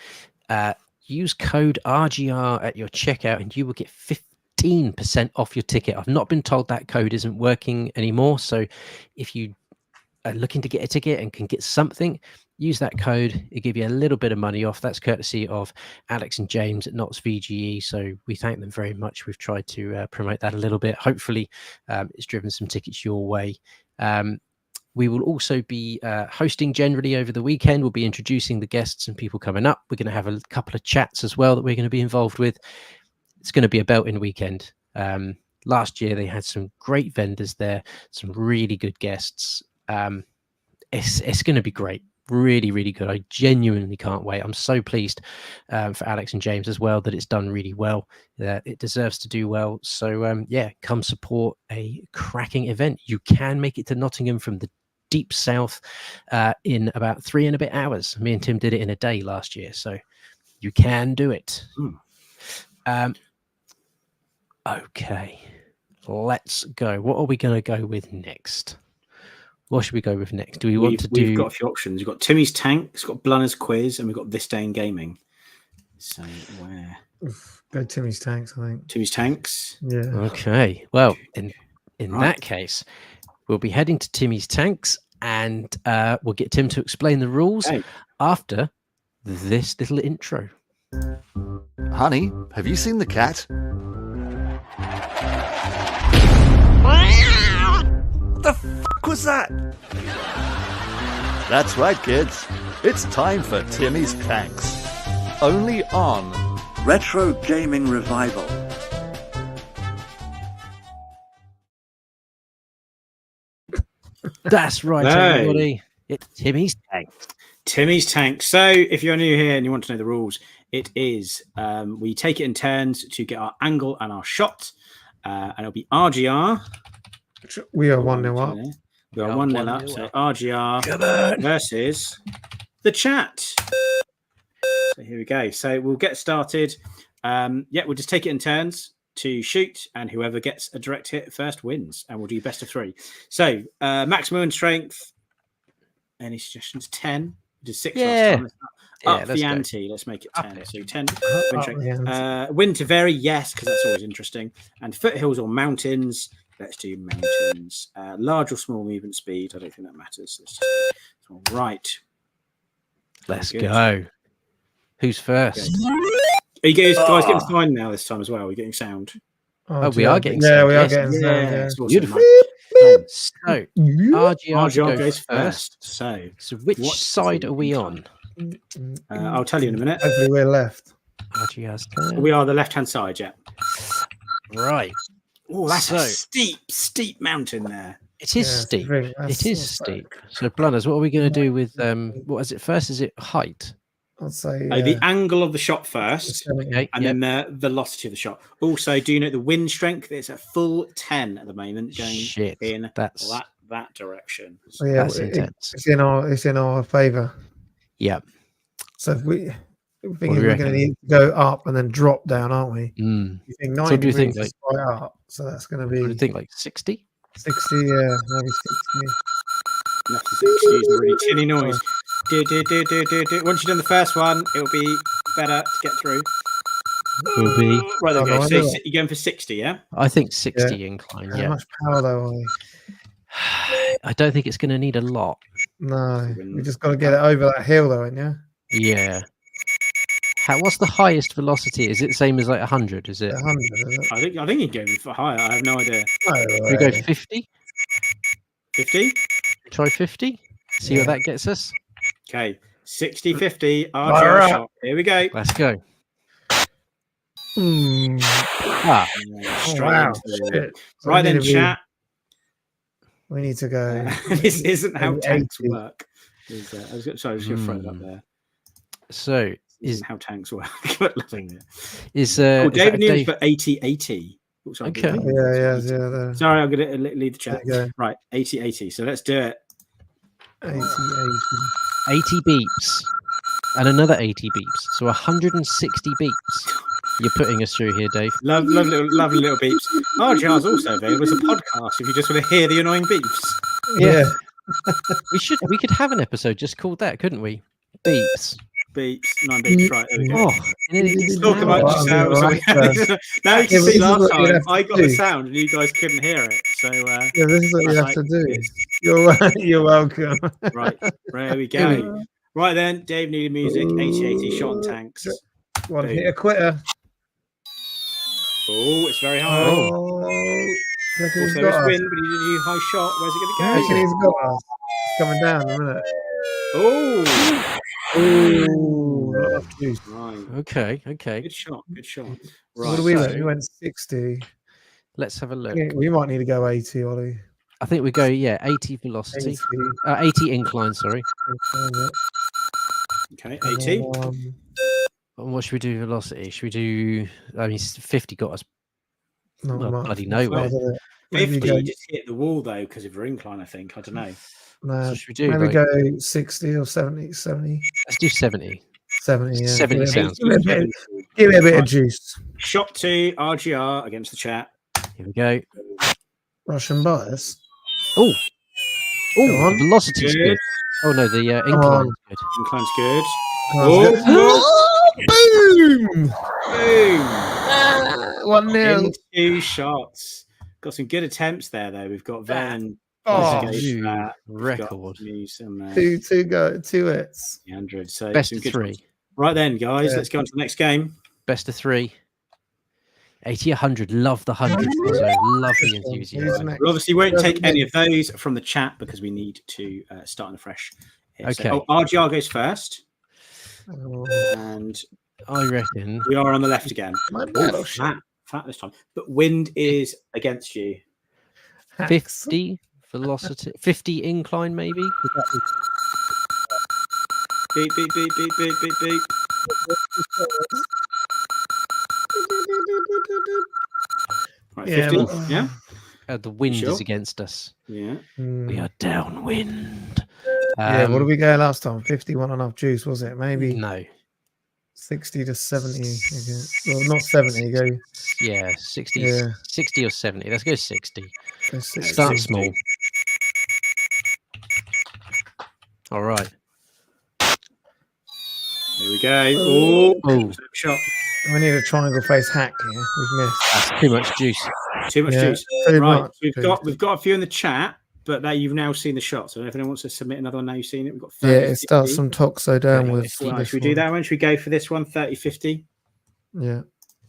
use code RGR at your checkout and you will get 15% off your ticket. I've not been told that code isn't working anymore. So if you looking to get a ticket and can get something, use that code. It'll give you a little bit of money off. That's courtesy of Alex and James at Knots VGE. So we thank them very much. We've tried to promote that a little bit. Hopefully it's driven some tickets your way. We will also be hosting generally over the weekend. We'll be introducing the guests and people coming up. We're going to have a couple of chats as well that we're going to be involved with. It's going to be a belting weekend. Last year, they had some great vendors there, some really good guests. It's going to be great. Really, really good. I genuinely can't wait. I'm so pleased for Alex and James as well that it's done really well. It deserves to do well. So, yeah, come support a cracking event. You can make it to Nottingham from the deep south in about 3 and a bit hours. Me and Tim did it in a day last year, so you can do it. Okay, let's go. What are we going to go with next? What should we go with next? Do we want to do? We've got a few options. We've got Timmy's Tank, it's got Blunners Quiz, and we've got This Day in Gaming. So where? Go Timmy's Tanks, I think. Timmy's Tanks. Yeah. Okay. Well, in Right. that case, we'll be heading to Timmy's Tanks, and we'll get Tim to explain the rules after this little intro. Honey, have you seen the cat? What the fuck was that? That's right, kids. It's time for Timmy's Tanks. Only on Retro Gaming Revival. That's right, everybody. It's Timmy's Tanks. Timmy's Tank. So if you're new here and you want to know the rules, it is we take it in turns to get our angle and our shot. And it'll be RGR. We are 1-0 up. We are 1-0 up. So RGR versus the chat. So here we go. So we'll get started. We'll just take it in turns to shoot, and whoever gets a direct hit first wins, and we'll do best of 3. So maximum strength. Any suggestions? 10. We did 6 last time. Up the ante. Let's make it 10. So 10. Wind strength. Wind to vary, yes, because that's always interesting. And foothills or mountains. Let's do mountains. Large or small movement speed. I don't think that matters. All right. Let's go. Who's first? Are you guys getting fine now this time as well? Are we getting sound? Oh, we are getting sound. sound. We are getting sound. Yeah. Yeah. Beautiful. So, RGR goes first. So which side are we on? I'll tell you in a minute. Hopefully we're left. RGR's turn. We are the left-hand side, yeah. Right. Oh, that's a steep mountain there. It is steep. It is steep. So, Blunners, what are we going to do with what is it first? Is it height? I'd say the angle of the shot first, okay, and then the velocity of the shot. Also, do you know the wind strength? It's a full 10 at the moment, going in that direction. So yeah, that's intense. It's in our favour. Yeah. So if we're going to need to go up and then drop down, aren't we? Mm. You think 90 so do you think like right up? So that's going to be. What do you think, like 60? 60, yeah, maybe 60. You have to excuse the really tinny noise. Once you've done the first one, it'll be better to get through. Will be. Right, there we go. So you're going for 60, yeah? I think 60 incline, How much power, though, are we? I don't think it's going to need a lot. No, we just got to get it over that hill, though, ain't you? Yeah. What's the highest velocity? Is it the same as like 100? Is it 100? Is it? I think you're going for higher. I have no idea. We go 50. 50. Try 50. See what that gets us. Okay, 60-50. RGR shot. Here we go. Let's go. Wow. Shit. So right then, chat. We need to go. This isn't how tanks work. I was going to throw it up there. So is how tanks work. Is David News for 80-80. Okay. Yeah. Sorry, I'm going to leave the chat. Right, 80-80. So let's do it. 80 beeps and another 80 beeps. So 160 beeps. You're putting us through here, Dave. Lovely little beeps. RGR's also available as a podcast if you just want to hear the annoying beeps. Yeah. We could have an episode just called that, couldn't we? Beeps. 9 beeps, right. There we go. Talk about yourself. Now you can see last time I got the sound and you guys couldn't hear it. So this is what you have to do. You're welcome. Right, there we Here we go. Right then, Dave needed music. 80-80 shot and tanks. One Boom. hit a quitter. Oh, it's very high. Oh, Also, he's it's got us. win, but he did a high shot. Where's it going to go? Reckon he's got us. It's coming down in a minute. Oh, Ooh, not enough juice. right. Okay. Good shot. Good shot. What Right. do we so- went? We went 60. Let's have a look. We might need to go 80, Ollie. I think we go 80 velocity, 80 incline. Sorry. Okay, 80. And what should we do velocity? Should we do? I mean, 50 got us Not well, much. bloody nowhere. Maybe 50 go, just hit the wall though because of her incline. I think. I don't know. nah, So should we do? maybe Like, go 60 or 70. let's do 70. 70, yeah. 70 sounds Give me a bit of juice. Shot 2 RGR against the chat. Here we go. Russian bias. Oh, Go on. the velocity's Good. good. Oh no, the on. incline's good. Incline's good. Oh, boom! Boom. 1-0. In 2 shots. Got some good attempts there though. We've got Van. Oh, Record. News and two hits. 100. So Best some of good 3. shots. Right then, guys, Yeah. let's go on to the next game. Best of 3. 80, 100. Love the 100. Also, love the Who's enthusiasm. next? We obviously won't take Doesn't any it? of those from the chat because we need to start on afresh. Here. Okay. So, RGR goes first, Oh, and I reckon. we are on the left again. my Oh, battleship. fat this time. But wind is against you. Hacks. 50 velocity. 50 incline, maybe. Beep, beep, beep, beep, beep, beep, beep. Right, Yeah, 50. but- Yeah? The wind Sure. is against us. Yeah. We are downwind. Yeah, what did we go last time? 51 enough juice, was it? Maybe No. 60 to 70. Okay. Well, not 70. Go, Yeah, 60, Yeah. 60 or 70. Let's go 60. go 60. Start 60. small. All right. Here we go. Oh, Oh, shot. We need a triangle face hack here. We've missed. that's too much juice. Too much Yeah, juice. too Right. much We've juice. got a few in the chat, but that you've now seen the shot. So if anyone wants to submit another one, now you've seen it. We've got 30, Yeah, it starts 50. from Toxo down with. Well, this should we do one. that one? Should we go for this one? 30, 50? Yeah.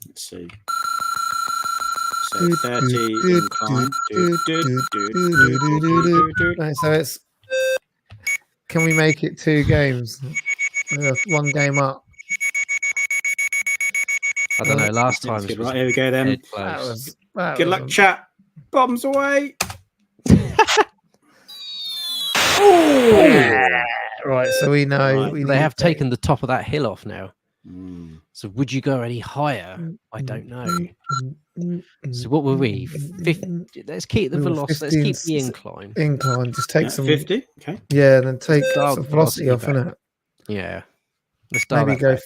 Let's see. So 30 incline. Right, so it's. Can we make it 2 games? 1 game up. I don't know. Last time Good. it was Right, here we go then. dead That close. was. That Good was luck, chat. Bombs away. Right, so we know. Right. We They need have to- taken the top of that hill off now. Mm. So would you go any higher? I don't know. So what were we? 50? Let's keep the We were velocity. Let's keep 15, the incline. Incline. Just take Yeah, some. 50. Okay. Yeah, and then take Dial some the velocity off, velocity innit? Yeah. Let's dial Maybe that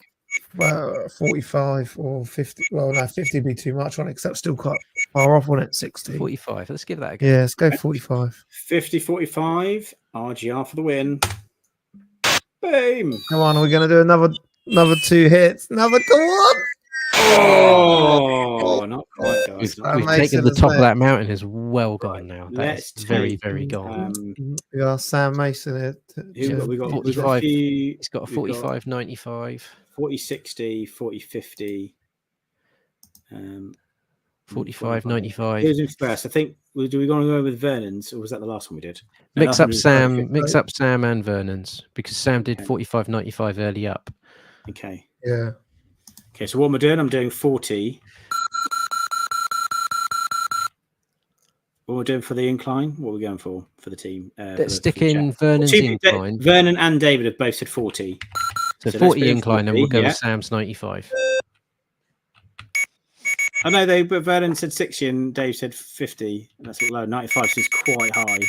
go back. 45 or 50. Well, no, 50 would be too much on it, because that's still quite far off on it. 60. 45. Let's give that a go. Yeah, let's go 45. 50, 45. RGR for the win. Boom. Come on, are we going to do another 2 hits? Another come on! Oh, not quite, guys. We've, Not we've makes taken it, the doesn't top of it? that mountain is well gone now. Let's That's very, take, very gone. We are Sam Mason here. we got 45. a few. It's got a we've got 45, 95, 40, 60, 40, 50. 45, 95. Who's in first? I think. Do we want to go with Vernon's, or was that the last one we did? Mix up Sam, Mix and Vernon's, because Sam did Okay. 45, 95 early up. Okay. Yeah. Okay. So what am I doing? I'm doing 40. What am I doing for the incline? What are we going for the team? Let's stick in Vernon's incline. Vernon and David have both said 40. So let's 40 put in incline, and 40, we'll go yeah. with Sam's 95. I know but Vernon said 60 and Dave said 50. That's low. 95 seems quite high.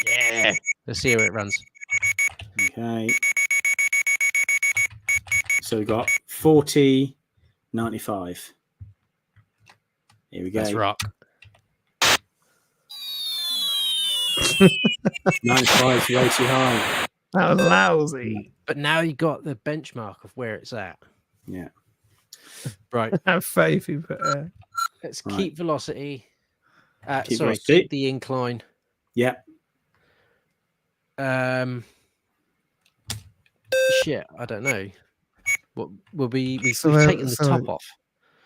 Yeah. Let's see how it runs. Okay. So we've got 40, 95. Here we go. Let's rock. 95 is way too high. That was lousy. But now you got the benchmark of where it's at. Yeah. Right. Have faith you put Let's Right. keep velocity. Keep Sorry, velocity. keep the incline. Yeah. Shit, I don't know. What will be? We've So, taken the top off.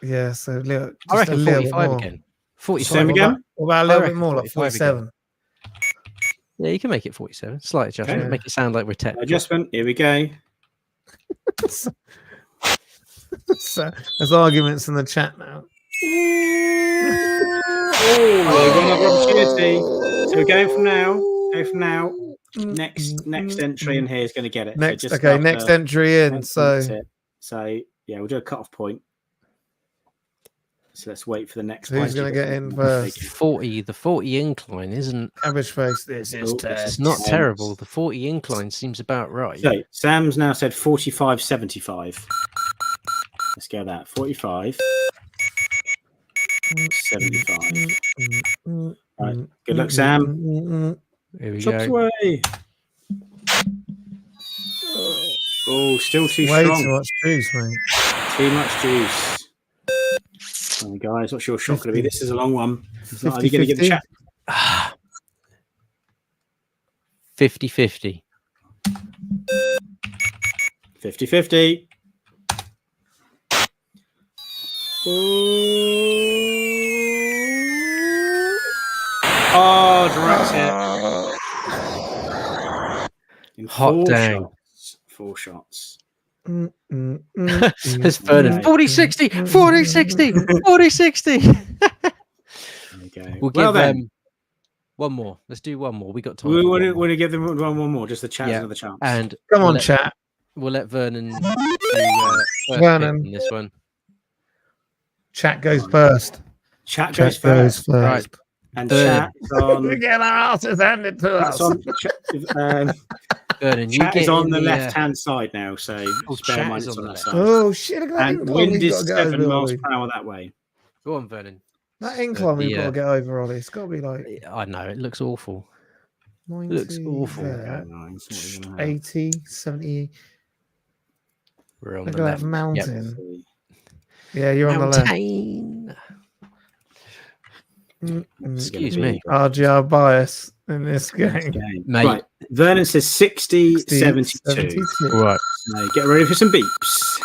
Yeah, so little, I just a reckon little bit 45 more. again. 45 Same again? What about a I little bit reckon more, like 45 again. 47? Yeah, you can make it 47. Slight adjustment. Okay. Make it sound like we're technical. Adjustment. Here we go. So, there's arguments in the chat now. Oh, we've got another opportunity. So we're going from now. Go from now. Next entry in here is going to get it. Next, so just okay, next entry in. that's So it. So yeah, we'll do a cut-off point. So let's wait for the next. who's going to get in first? 40. The 40 incline isn't. Cabbage face. This is It's not terrible. The 40 incline seems about right. So Sam's now said 45.75. Let's go that 45. 75. Right. Good luck, Sam. Here we Chops go. away. Oh, still too Way strong. too much juice, mate. Too much juice. Oh, guys, what's your shot going to be? This is a long one. Are you going to get the chat? 50-50. 50-50. Oh, direct hit. In Hot four dang. shots. 4 shots. There's Vernon. Right. 40-60. 40-60. 40-60. There you go. We'll Well give then, them one more. Let's do one more. We got time. we for want one more. to give them one more, just the chat Yeah. another chance. And Come on, let, chat. We'll let Vernon do first Vernon. pick in this one. Chat goes first. Chat Chat goes first. Right. And Vernon. chat is on. We get our asses handed to That's us. on. Vernon, you Chat get is on in the left-hand side now, so just bear chat in mind is it's on on the that left. side. Oh shit! Look at that And incline wind we've is got to get 7 over, miles Ollie. per hour that way. Go on, Vernon. That incline we've got Yeah. to get over, Ollie. It's got to be like I know it looks awful. 90 looks awful. there, Nice. What are you gonna have? 80, 70. We're on Look the at left. that mountain. See. Yeah, you're on the left. Mountain. Excuse gonna me. RGR bias in this game. Okay. Mate. Right. Vernon says 60, 72. 72. Right. So get ready for some beeps.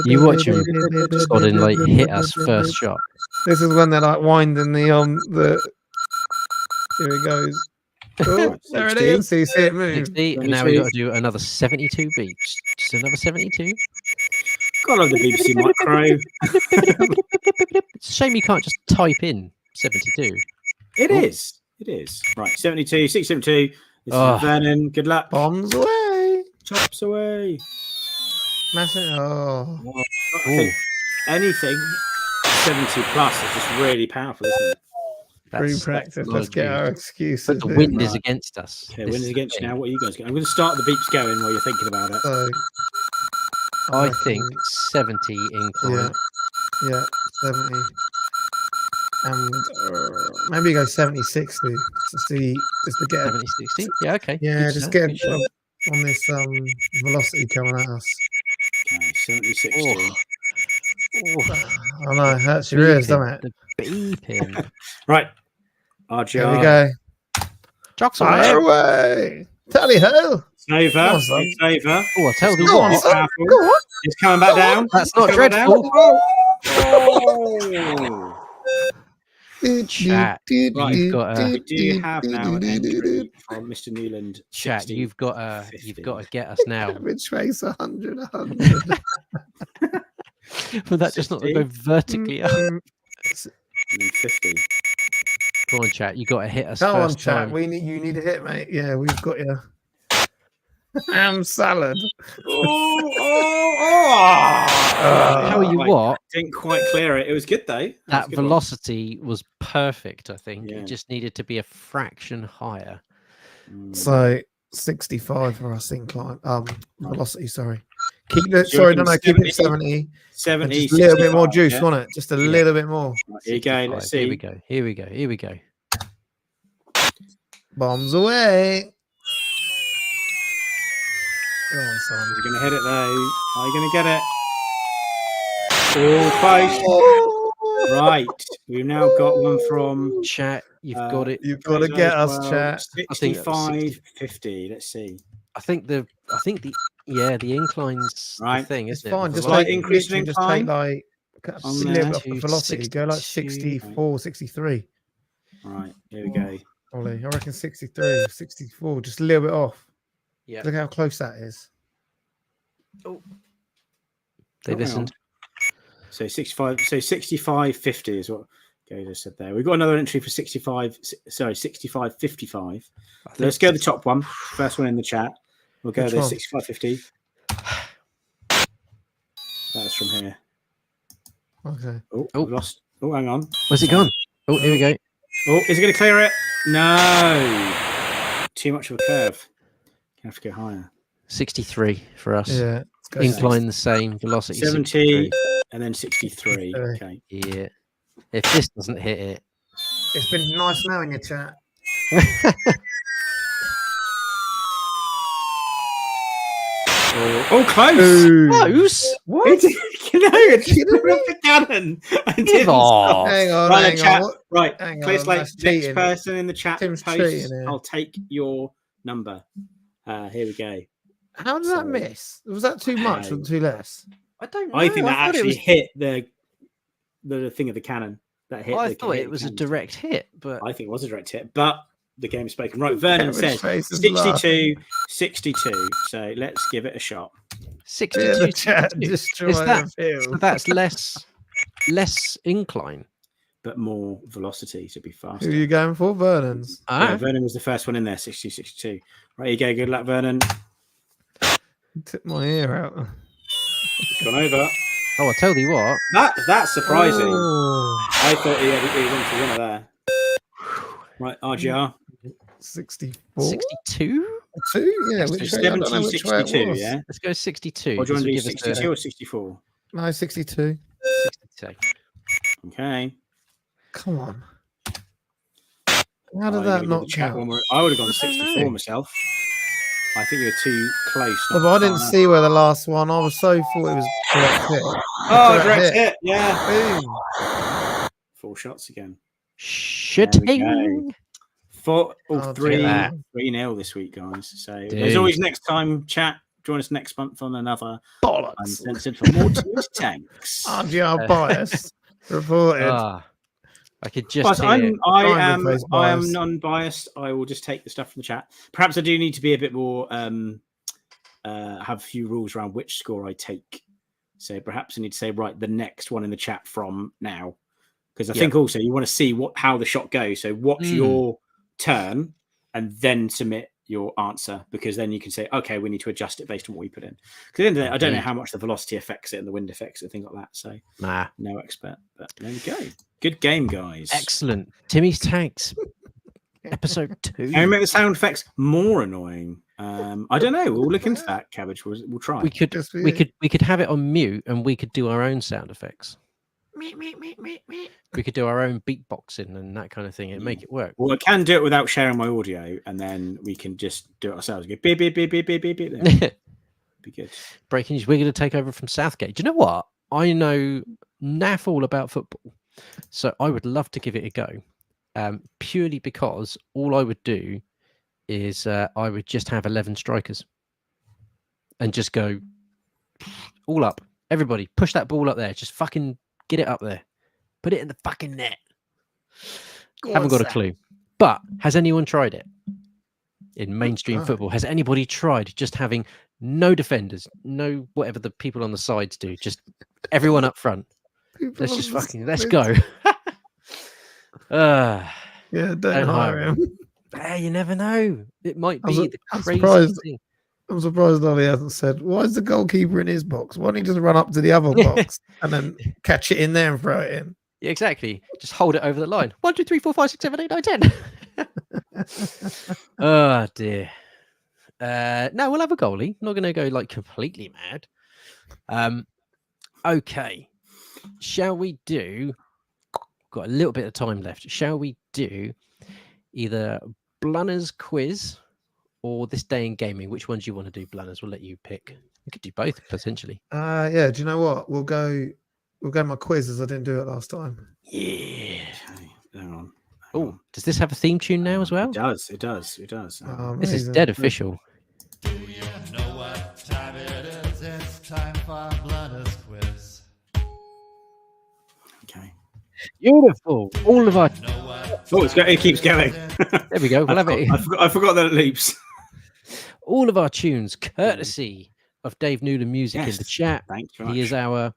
You watch him sodding like hit us first shot. This is when they're like winding the. Here it goes. Oh, Right, there it 60. is. So you see it move. 60, and now we got to do another 72 beeps. Just another 72. Gotta love the BBC micro. It's a shame you can't just type in 72. It Oh. is. It is. Right. 72, 672. This Oh. is Vernon. Good luck. Bombs away. Chops away. Smash it. Oh. I think anything 70 plus is just really powerful, isn't it? Free practice. Let's get our excuses. But the in. wind is against us. Okay, This wind is the against you thing. now. What are you guys going? I'm going to start the beeps going while you're thinking about it. So, I think 70 incline. yeah, 70. And maybe go 70, 60. Just to get 70, 60. Yeah, okay. yeah, Good just shout, get good shout. on this velocity coming at us. Okay, 70, 60. Oh. I know, it hurts your ears, doesn't it? The beeping. Right. Here RGR. we go. Jocks Fire away. away. Tally ho. It's over. Come on, son. It's over. Oh, I'll tell you Go on, what. son. Powerful. Go on. It's coming back down. That's It's not coming back dreadful. down. Chat. Right, You've got We a do have now an entry from Mr. Newland. chat. 60. You've got to 50. get us now. Cabbage face 100, 100. But that just not to 60. go vertically up. And then 50. Come on, chat. You got to hit us Come on, first chat. time. You need a hit, mate. Yeah, we've got you. Ham salad. Tell you Like, what, Didn't quite clear it. It was good though. that velocity was perfect. I think Yeah. it just needed to be a fraction higher. So 65 for us incline. Velocity, sorry. Keep it. So Sorry, you no, reckon keep it 70? 70. And 70. just a little bit more 65, juice, yeah? wasn't it? Just a little bit more. Right, here you go. Let's 65. see. Here we go. Here we go. Here we go. Bombs away. Go on, son. You're going to hit it though. Are you going to get it? All close. Oh, Right. We've now got one from. Chat. You've got it. You've got to get us, chat. I think 65.50. Let's see. I think the incline's the Right. thing, It's isn't fine. it? Just Slight like increase in literally just incline take like a on little there. bit off the velocity. Go like 62. 64, 63. Right, here we go. Ollie, I reckon 63, 64, just a little bit off. Yeah. Look how close that is. They Oh, hang listened. on. So 65.50 is what Gator said there. We've got another entry for 65.55. Let's go to the top one. First one in the chat. We'll go Which there, one? 65.50. That's from here. Okay. Oh, Oh. we've lost. Oh, hang on. Where's it gone? Oh, here we go. Oh, is it going to clear it? No. Too much of a curve. You have to go higher. 63 for us. Yeah. Let's go Incline the same, velocity 70 63. and then 63. Okay. Yeah. If this doesn't hit it, It's been nice knowing you, chat. Oh, close. close. What? No, it's the cannon. I Give didn't off. stop. Hang on, Right, hang chat. on. Right, Hang Clear on, Slate, that's next cheating. person in the chat Tim's post, cheating here. I'll take your number. Here we go. How did that So- miss? Was that too much or too less? I don't know. I think that thought actually it hit the thing of the cannon. That hit. I the, thought hit it the was a cannon. direct hit, but I think it was a direct hit, but the game is spoken. Right, Vernon Kevin's says face is 62, 62. So let's give it a shot. 62. Yeah, the chat 62. destroy Is that- the field. So that's less incline. But more velocity to be faster. Who are you going for? Vernon's. Yeah, Ah, Vernon was the first one in there, 62, 62. Right, you go. Good luck, Vernon. Tip my ear out. Gone over. oh, I tell you what. That's surprising. Oh, I thought he went for winner there. Right, RGR. 64? 62? 2? Yeah, So which way? I don't know 70, which way it 62, was. yeah? Let's go 62. Or do you This want to will do give us 62 or 64? No, 62. 62. Okay. Come on. How did I'm that gonna give not the chat count? one more. I would have gone I don't 64 know. myself. I think you're too close. Oh, but I didn't see where the last one. I was so thought it was direct hit. Oh, direct direct hit. hit. Yeah. Boom. 4 shots again. Shooting. 4 Oh, 3 that. 3-0 this week, guys. So as Dude. always, next time, chat. Join us next month on another Bollocks. Uncensored for more Timmy's tanks. RGR bias reported. Ah, I could just But hear. I Try and am replace bias. non-biased. I will just take the stuff from the chat. Perhaps I do need to be a bit more have a few rules around which score I take. So perhaps I need to say right the next one in the chat from now, because I think also you want to see how the shot goes. So watch your turn and then submit your answer, because then you can say, okay, we need to adjust it based on what we put in. Because at the end of the day, I don't know how much the velocity affects it and the wind affects it and things like that. So Nah. no expert, but there we go. Good game, guys. Excellent. Timmy's Tanks, episode 2. Can we make the sound effects more annoying? I don't know. We'll look into that, Cabbage. We'll try. We could Just for we you. could have it on mute and we could do our own sound effects. We could do our own beatboxing and that kind of thing and make it work. Well, I can do it without sharing my audio, and then we can just do it ourselves. Go beep beep beep beep beep beep beep. There. Be good. Breaking news. We're going to take over from Southgate. Do you know what? I know naff all about football, so I would love to give it a go. Purely because all I would do is I would just have 11 strikers and just go all up. Everybody, push that ball up there. Just fucking get it up there. Put it in the fucking net. Haven't got a clue. But has anyone tried it in mainstream football? Has anybody tried just having no defenders, no whatever the people on the sides do, just everyone up front? Let's just fucking let's go. Yeah, don't Don't hire hire him. Hey, you never know. It might I'm be su- the I'm craziest surprised. thing. I'm surprised Ollie hasn't said, why is the goalkeeper in his box? Why don't he just run up to the other box and then catch it in there and throw it in? Yeah, exactly. Just hold it over the line. 1, 2, 3, 4, 5, 6, 7, 8, 9, 10. Oh dear. No, we'll have a goalie. Not going to go like completely mad. Okay. Shall we do? Got a little bit of time left. Shall we do either Blunners quiz or this day in gaming? Which ones do you want to do, Blunners? We'll let you pick. We could do both potentially. Yeah, do you know what? We'll go my quiz as I didn't do it last time. Yeah. Okay, hang on. Oh, does this have a theme tune now as well? It does. It does. It does. This is Amazing. dead official. Do you know what time it is? It's time for Blunners quiz. Okay. Beautiful. All of our. Know what Oh, it keeps going. There we go. We'll have it. I forgot that it loops. All of our tunes, courtesy of Dave Newland Music in the Yes. chat. Thank you very He is much. our.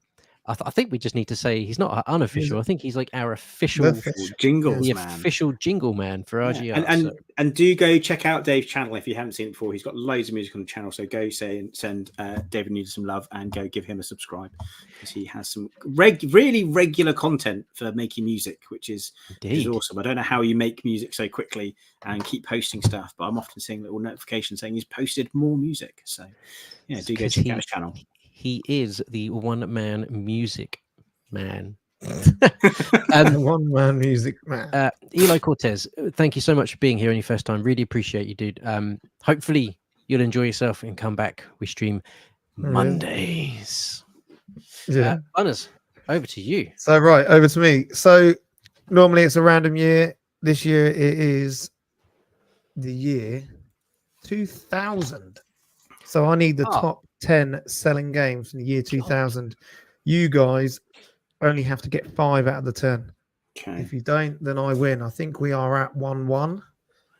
I think we just need to say he's not unofficial. I think he's like our official, official. Jingles, the man. official jingle man for RGR. Yeah. And do go check out Dave's channel if you haven't seen it before. He's got loads of music on the channel, so go send David Newland some love and go give him a subscribe because he has some really regular content for making music, which is awesome. I don't know how you make music so quickly and keep posting stuff, but I'm often seeing little notifications saying he's posted more music. So yeah, do go check out his channel. He is the one-man music man. One-man music man. Eli Cortez, thank you so much for being here on your first time. Really appreciate you, dude. Hopefully you'll enjoy yourself and come back. We stream Mondays. Yeah. Blunners, over to you. So right, over to me. So normally it's a random year. This year it is the year 2000. So I need the top 10 selling games in the year 2000. You guys only have to get 5 out of the 10. Okay. If you don't, then I win. I think we are at 1-1.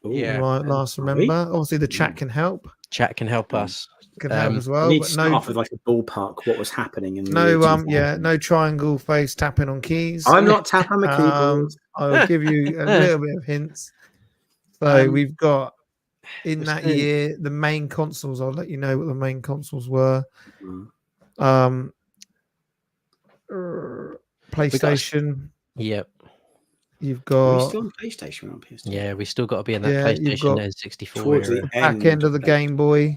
Yeah. Right, last remember. Obviously the chat can help. Chat can help us. Can help as well. I need to But start no, off with like a ballpark. What was happening in the no, year 2000. no triangle face tapping on keys. I'm not tapping the keyboard. I will give you a little bit of hints. So we've got in that the- year the main consoles. I'll let you know what the main consoles were. Mm. PlayStation. Yep. You've Are we got still on PlayStation or on PS2? Yeah, we still got to be in that Yeah, you've PlayStation got N64 Towards era. the back end of the that. Game Boy.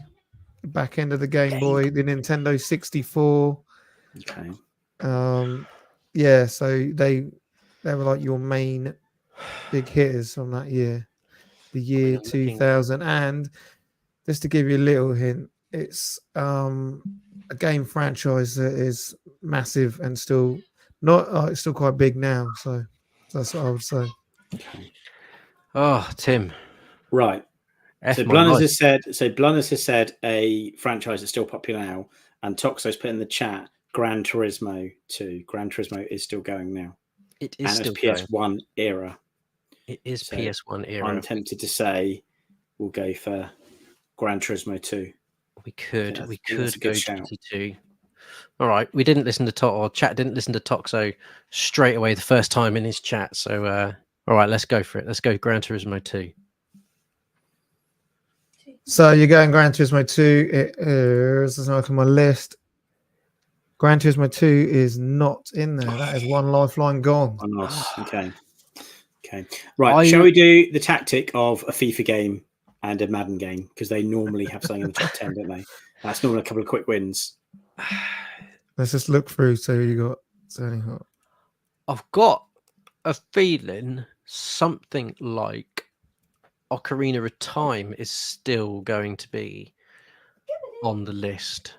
Back end of the Game Boy. The Nintendo 64. Okay. Yeah, so they were like your main big hitters from that year, the year 2000. And just to give you a little hint, it's a game franchise that is massive and still not it's still quite big now. So that's what I would say. Oh, Tim. Right. F So my Blunners life. has said a franchise that's still popular now, and Toxo's put in the chat Gran Turismo 2. Gran Turismo is still going now. It is And still it's PS1 era. It is So PS1 era. I'm tempted to say we'll go for Gran Turismo 2. We could that's a go good shout. GT2. All right, we didn't listen to or chat didn't listen to Toxo straight away the first time in his chat. So all right, let's go for it. Let's go Gran Turismo 2. So you're going Gran Turismo 2. It is not on my list. Gran Turismo 2 is not in there. That is one lifeline gone. Oh, nice. Okay. Right. Shall we do the tactic of a FIFA game and a Madden game? Because they normally have something in the top 10, don't they? That's normally a couple of quick wins. Let's just look through. So you got Sterling Hot. I've got a feeling something like Ocarina of Time is still going to be on the list.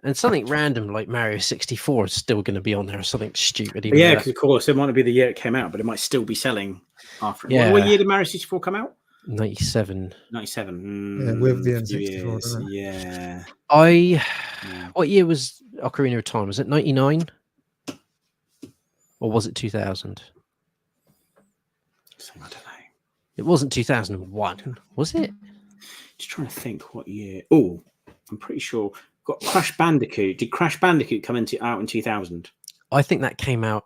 And something random like Mario 64 is still going to be on there, or something stupid. Yeah, because of course it might not be the year it came out, but it might still be selling after it. Yeah. What year did Mario 64 come out? 97. 97. Yeah, with the a few N64, years. doesn't it? Yeah. What year was Ocarina of Time? Was it 99? Or was it 2000? So, I don't know. It wasn't 2001, was it? Just trying to think what year. Oh, I'm pretty sure. Got Crash Bandicoot. Did Crash Bandicoot come out in 2000? I think that came out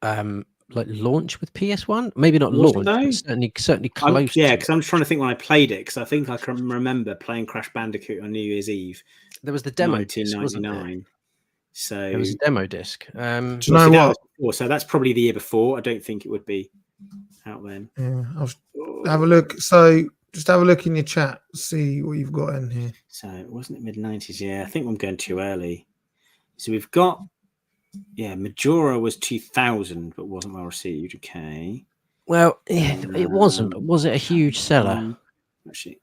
like launch with PS1. Maybe not Was it launch, though? but certainly close. Yeah, to because I'm just trying to think when I played it, because I think I can remember playing Crash Bandicoot on New Year's Eve. There was the demo disc, wasn't there? 1999. So There was a demo disc. Do you know what? Before, so that's probably the year before. I don't think it would be out then. Yeah, have a look. So just have a look in your chat. See what you've got in here. So it wasn't mid 90s. Yeah, I think I'm going too early. So we've got, Majora was 2000, but wasn't well received. Okay. Well, it wasn't. But was it a huge seller? Actually,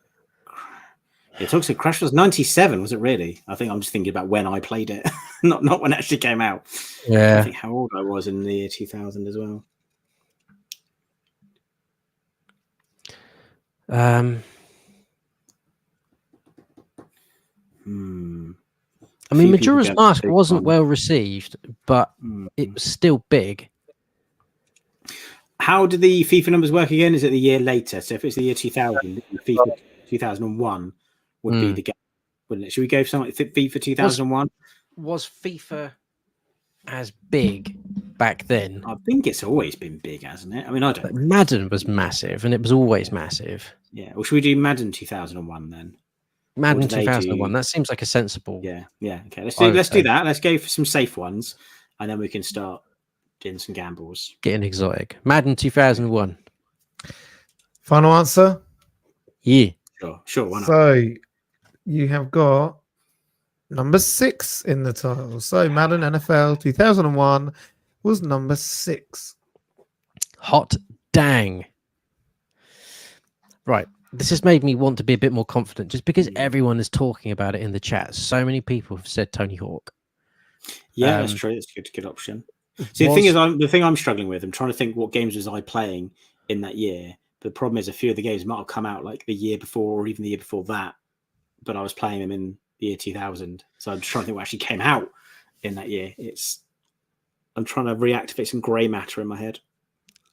it talks to Crash was 97. Was it really? I think I'm just thinking about when I played it, not when it actually came out. I Yeah. think how old I was in the year 2000 as well. I mean, Few people Majora's get Mask big wasn't one. well received, but it was still big. How do the FIFA numbers work again? Is it the year later? So if it's the year 2000, FIFA 2001 would be the game, wouldn't it? Should we go for something like FIFA 2001? Was FIFA as big back then? I think it's always been big, hasn't it? I mean, I don't. Like, Madden was massive, and it was always massive. Yeah. Well, should we do Madden 2001 then? Madden do they 2001. do- That seems like a sensible. Yeah. Yeah. Okay. Let's I would do say. that. Let's go for some safe ones, and then we can start doing some gambles. Getting exotic. Madden 2001. Final answer. Yeah. Sure. Why not? So you have got number 6 in the title. So Madden NFL 2001 was number 6. Hot dang. Right. This has made me want to be a bit more confident just because everyone is talking about it in the chat. So many people have said Tony Hawk. Yeah, that's true. That's a good option. See, the thing is, the thing I'm struggling with, I'm trying to think what games was I playing in that year. But the problem is, a few of the games might have come out like the year before or even the year before that, but I was playing them in the year 2000. So I'm just trying to think what actually came out in that year. I'm trying to reactivate some grey matter in my head.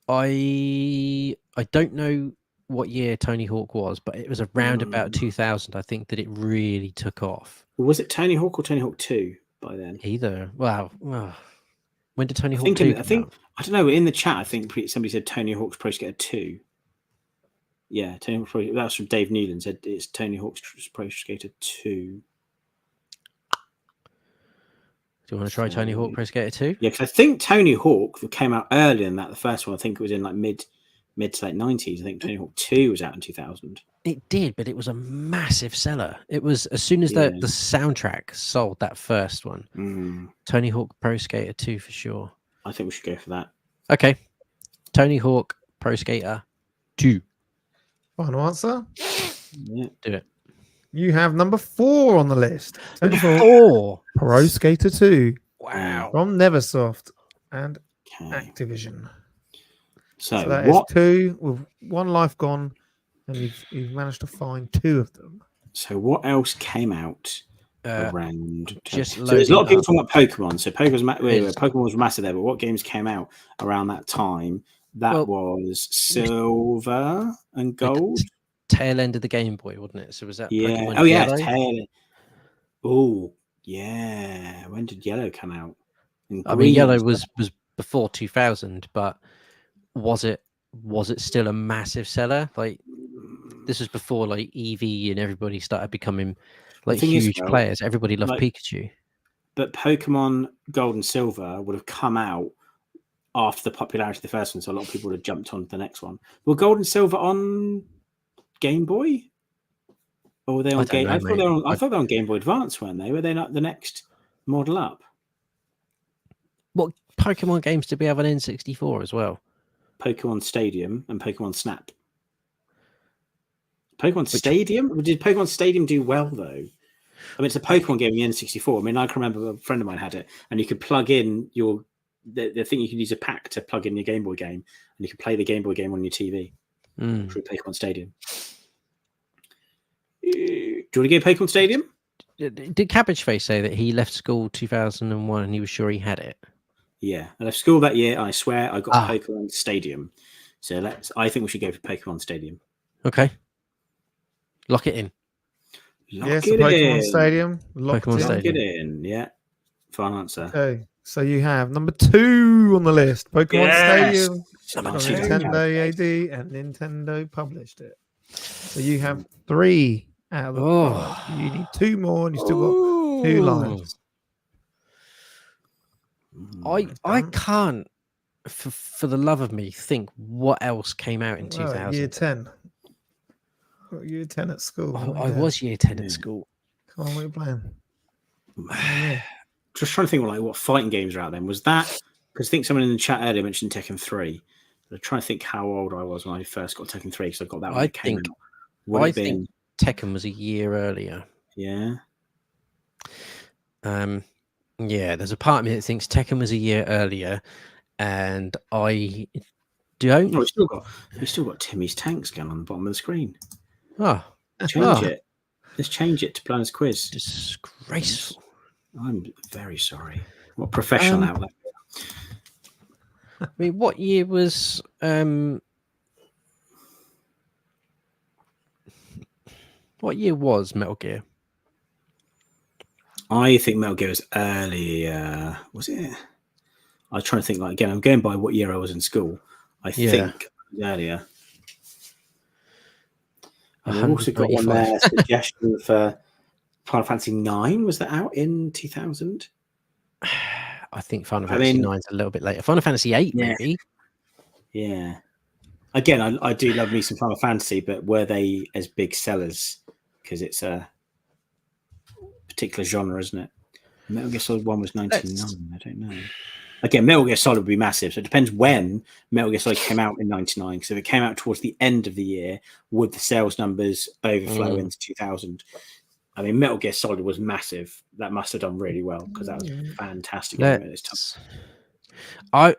I don't know what year Tony Hawk was, but it was around about 2000. I think that it really took off. Was it Tony Hawk or Tony Hawk 2 by then? Either. Wow. When did Tony Hawk 2 come out? I don't know. In the chat, I think somebody said Tony Hawk's Pro Skater 2. Yeah, Tony Hawk's that was from Dave Newland. Said it's Tony Hawk's Pro Skater 2. Do you want to try Tony Hawk Pro Skater 2? Yeah, because I think Tony Hawk came out earlier than that. The first one, I think it was in like mid to late 90s. I think Tony Hawk 2 was out in 2000. It did, but it was a massive seller. It was as soon as the soundtrack sold that first one. Tony Hawk Pro Skater 2 for sure. I think we should go for that. Okay. Tony Hawk Pro Skater 2. Final answer. Yeah. Do it. You have number 4 on the list. Tony Hawk 4. Pro Skater 2 Wow. from Neversoft and Okay. Activision. So that is 2 with 1 life gone, and you've managed to find 2 of them. So what else came out around? Just so there's a lot of people loading talking about Pokemon. So Pokemon was massive there, but what games came out around that time? That was Silver and Gold. Tail end of the Game Boy, wasn't it? So was that Pokemon Oh yeah, Yellow? Tail. Oh yeah. When did Yellow come out? I mean, Yellow was before 2000, but was it still a massive seller? Like, this was before like EV and everybody started becoming like huge players. Everybody loved Pikachu. But Pokemon Gold and Silver would have come out after the popularity of the first one, so a lot of people would have jumped on to the next one. Were Gold and Silver on Game Boy? Or were they on Game? I thought they were on Game Boy Advance, weren't they? Were they not the next model up? What Pokemon games did we have on N64 as well? Pokemon Stadium and Pokemon Snap. Stadium? Did Pokemon Stadium do well though? I mean, it's a Pokemon game in the N64. I mean, I can remember a friend of mine had it, and you could plug in the thing. You could use a pack to plug in your Game Boy game, and you could play the Game Boy game on your TV through Pokemon Stadium. Do you want to go Pokemon Stadium? Did Cabbage Face say that he left school 2001 and he was sure he had it? Yeah, I left school that year. And I swear I got Pokemon Stadium. So I think we should go for Pokemon Stadium. Okay, lock it in. Yes, Pokemon Stadium. Lock it in. Yeah, final answer. Okay, so you have number 2 on the list. Pokemon Stadium. Nintendo AD and Nintendo published it. So you have 3 out of the 5. You need 2 more, and you still got 2 lives. I can't, for the love of me, think what else came out in 2000. Year 10. Year 10 at school. I was year 10 at school. Come on, what are you playing? Just trying to think what fighting games are out then. Was that because I think someone in the chat earlier mentioned Tekken 3. I'm trying to think how old I was when I first got Tekken 3 because I got that when it came out. I think Tekken was a year earlier. Yeah. Yeah, there's a part of me that thinks Tekken was a year earlier, and I Don't? No, we've still got Timmy's tanks going on the bottom of the screen. Oh, Change it. Let's change it to Blunners quiz. disgraceful. I'm very sorry. What professional outlet? I mean, what year was Metal Gear? I think Metal Gear was earlier. Was it? I was trying to think. Like again, I'm going by what year I was in school. I think it was earlier. And we've also got one there. Suggestion for Final Fantasy 9. Was that out in 2000? I think Final Fantasy 9 is a little bit later. Final Fantasy 8, maybe. Yeah. Again, I do love me some Final Fantasy, but were they as big sellers? Because it's a particular genre, isn't it? Metal Gear Solid 1 was 99. I don't know. Again, Metal Gear Solid would be massive. So it depends when Metal Gear Solid came out in 99. Because if it came out towards the end of the year, would the sales numbers overflow into 2000? I mean, Metal Gear Solid was massive. That must have done really well because that was a fantastic game at this time. I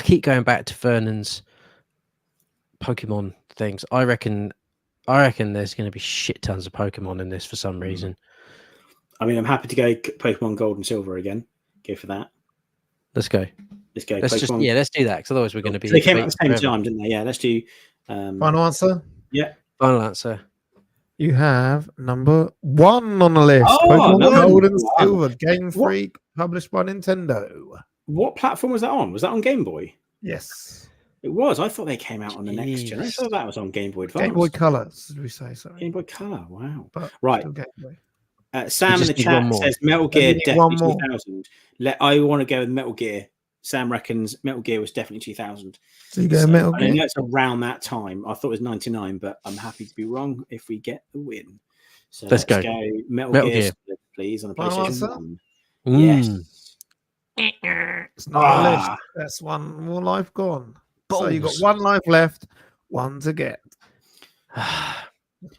keep going back to Vernon's Pokemon things. I reckon there's going to be shit tons of Pokemon in this for some reason. I mean, I'm happy to go Pokemon Gold and Silver again. Go for that. Let's go. Let's go. Let's let's do that because otherwise we're going to be. So they came out at the same time, didn't they? Yeah. Let's do. Final answer. Yeah. Final answer. You have number 1 on the list. Oh, Pokemon Gold and wow. Silver, Game Freak, published by Nintendo. What platform was that on? Was that on Game Boy? Yes. It was. I thought they came out on the next gen. I thought that was on Game Boy Advance. Game Boy Color, did we say? Sorry. Game Boy Color. Wow. But right. still Game Boy. Sam in the chat says Metal Gear definitely 2000. I want to go with Metal Gear. Sam reckons Metal Gear was definitely 2000. So you go Metal Gear? I know it's around that time. I thought it was 99, but I'm happy to be wrong if we get the win. So let's go. Metal Gear, please, on the PlayStation 1. Yes. It's not on the list. That's one more life gone. So you got 1 life left, 1 to get.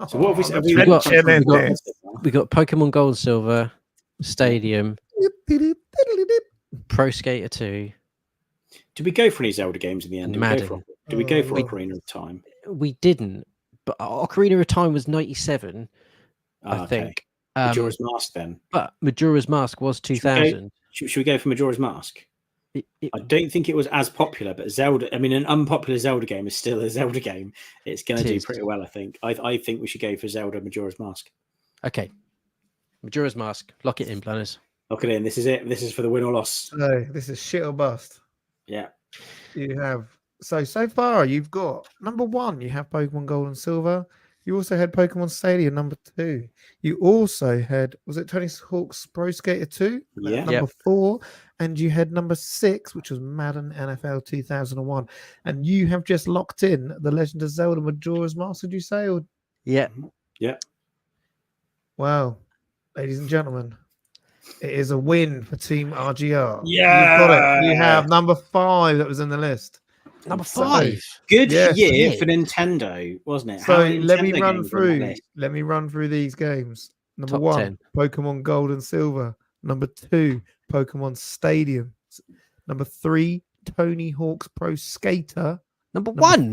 So what have we said? We got Pokemon Gold and Silver, Stadium, Pro Skater 2. Did we go for any Zelda games in the end? Did we go for Ocarina of Time? We didn't, but Ocarina of Time was 97, I think. Majora's Mask then. But Majora's Mask was 2000. Should we go for Majora's Mask? I don't think it was as popular, but Zelda, I mean, an unpopular Zelda game is still a Zelda game. It's going to do pretty well, I think. I think we should go for Zelda Majora's Mask. Okay. Majora's Mask. Lock it in, Blunners. Lock it in. This is it. This is for the win or loss. No, this is shit or bust. Yeah. You have, so far you've got number 1, you have Pokemon Gold and Silver. You also had Pokemon Stadium, number 2. You also had, was it Tony Hawk's Pro Skater 2? Yeah. Number 4. And you had number 6, which was Madden NFL 2001. And you have just locked in The Legend of Zelda Majora's Mask, did you say? Or... Yeah. Yeah. Wow. Ladies and gentlemen, it is a win for Team RGR. Yeah. You've got it. You have number 5 that was in the list. Number 5. Good year for Nintendo, wasn't it? So let me run through these games. Number Top 1, 10. Pokemon Gold and Silver. Number 2, Pokemon Stadium. Number 3, Tony Hawk's Pro Skater. Number 1.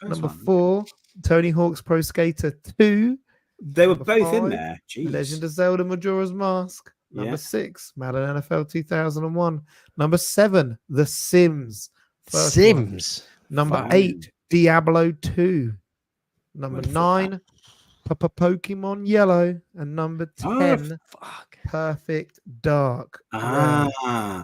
Number 4, Tony Hawk's Pro Skater 2. They were both 5, in there. Jeez. Legend of Zelda Majora's Mask. Number 6, Madden NFL 2001. Number 7, The Sims. Sims. Number 8, Diablo 2. Number 9, Pokemon Yellow. And number 10, Perfect Dark. Right.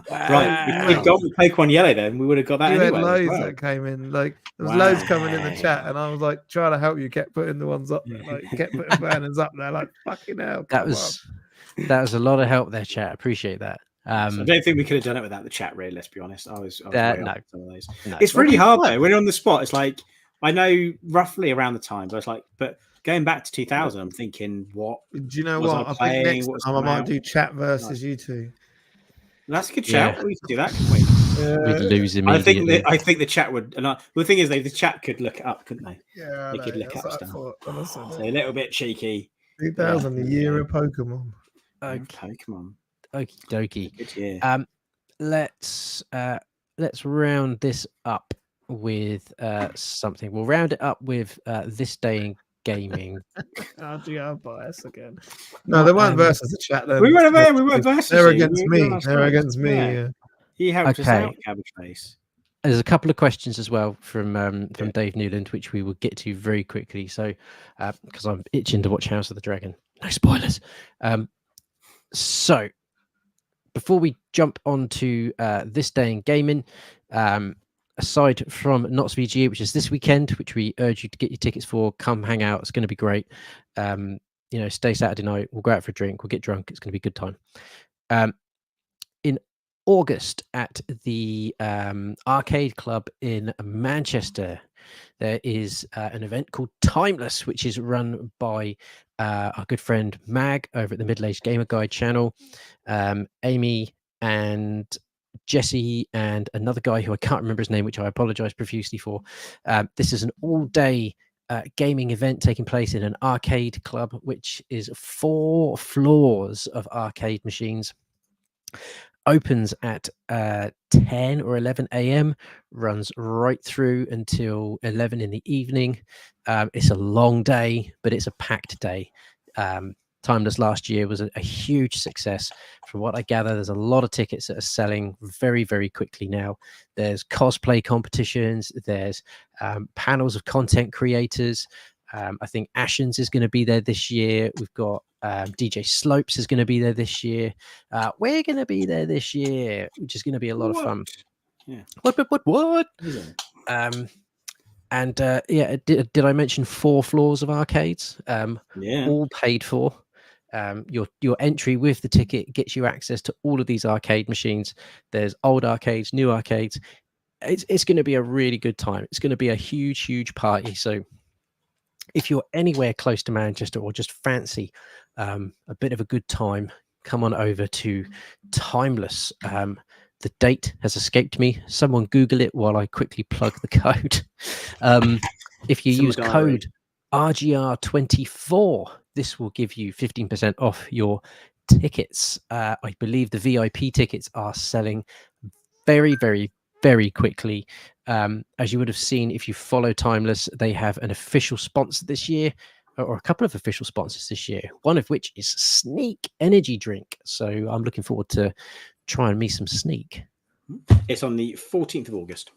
If we'd gone with Pokemon Yellow, then we would have got that You anyway. had loads that came in. Like there was loads coming in the chat, and I was like trying to help you. Kept putting the ones up there, like kept putting banners up there. Like fucking hell. That was a lot of help there, chat. Appreciate that. So I don't think we could have done it without the chat, really. Let's be honest. I was way no. off some of those. No. It's really hard though. When you're on the spot, it's like I know roughly around the time, but it's like, but going back to 2000, I'm thinking, what? Do you know what? I think next time I might do chat versus you two. That's a good shout. We could do that, couldn't we? We'd lose immediately. I think the chat would. And the thing is, the chat could look it up, couldn't they? Yeah, they could look up stuff. So a little bit cheeky. 2000, the year of Pokemon. Pokemon. Okie dokie. Good year. Let's round this up with something. We'll round it up with this day in gaming. Do you have bias again? No, they weren't versus the chat. Then We weren't versus They're you. against We were me. last They're night. against me. Yeah. Yeah. He helped us Okay. out, Cabbage Face. There's a couple of questions as well from Yeah. Dave Newland, which we will get to very quickly. So, because I'm itching to watch House of the Dragon. No spoilers. So, before we jump on to this day in gaming, aside from Knott's VGA, which is this weekend, which we urge you to get your tickets for, come hang out. It's going to be great. Stay Saturday night. We'll go out for a drink. We'll get drunk. It's going to be a good time. In August at the Arcade Club in Manchester, there is an event called Timeless, which is run by our good friend Mag over at the Middle Aged Gamer Guide channel, Amy and Jesse and another guy who I can't remember his name, which I apologize profusely for. This is an all-day gaming event taking place in an arcade club, which is 4 floors of arcade machines. Opens at 10 or 11 a.m, runs right through until 11 in the evening. It's a long day, but it's a packed day. Timeless last year was a huge success. From what I gather, there's a lot of tickets that are selling very, very quickly now. There's cosplay competitions. There's panels of content creators. I think Ashens is going to be there this year. We've got DJ Slopes is going to be there this year. We're going to be there this year, which is going to be a lot of fun. Yeah. What? Yeah. Did I mention 4 floors of arcades? Yeah. All paid for. Your entry with the ticket gets you access to all of these arcade machines. There's old arcades, new arcades. It's going to be a really good time. It's going to be a huge party. So if you're anywhere close to Manchester or just fancy a bit of a good time, come on over to Timeless. The date has escaped me. Someone Google it while I quickly plug the code. If you use code RGR24, this will give you 15% off your tickets. I believe the VIP tickets are selling very, very, very quickly. As you would have seen if you follow Timeless, they have an official sponsor this year, or a couple of official sponsors this year, one of which is Sneak Energy Drink. So I'm looking forward to trying me some Sneak. It's on the 14th of August.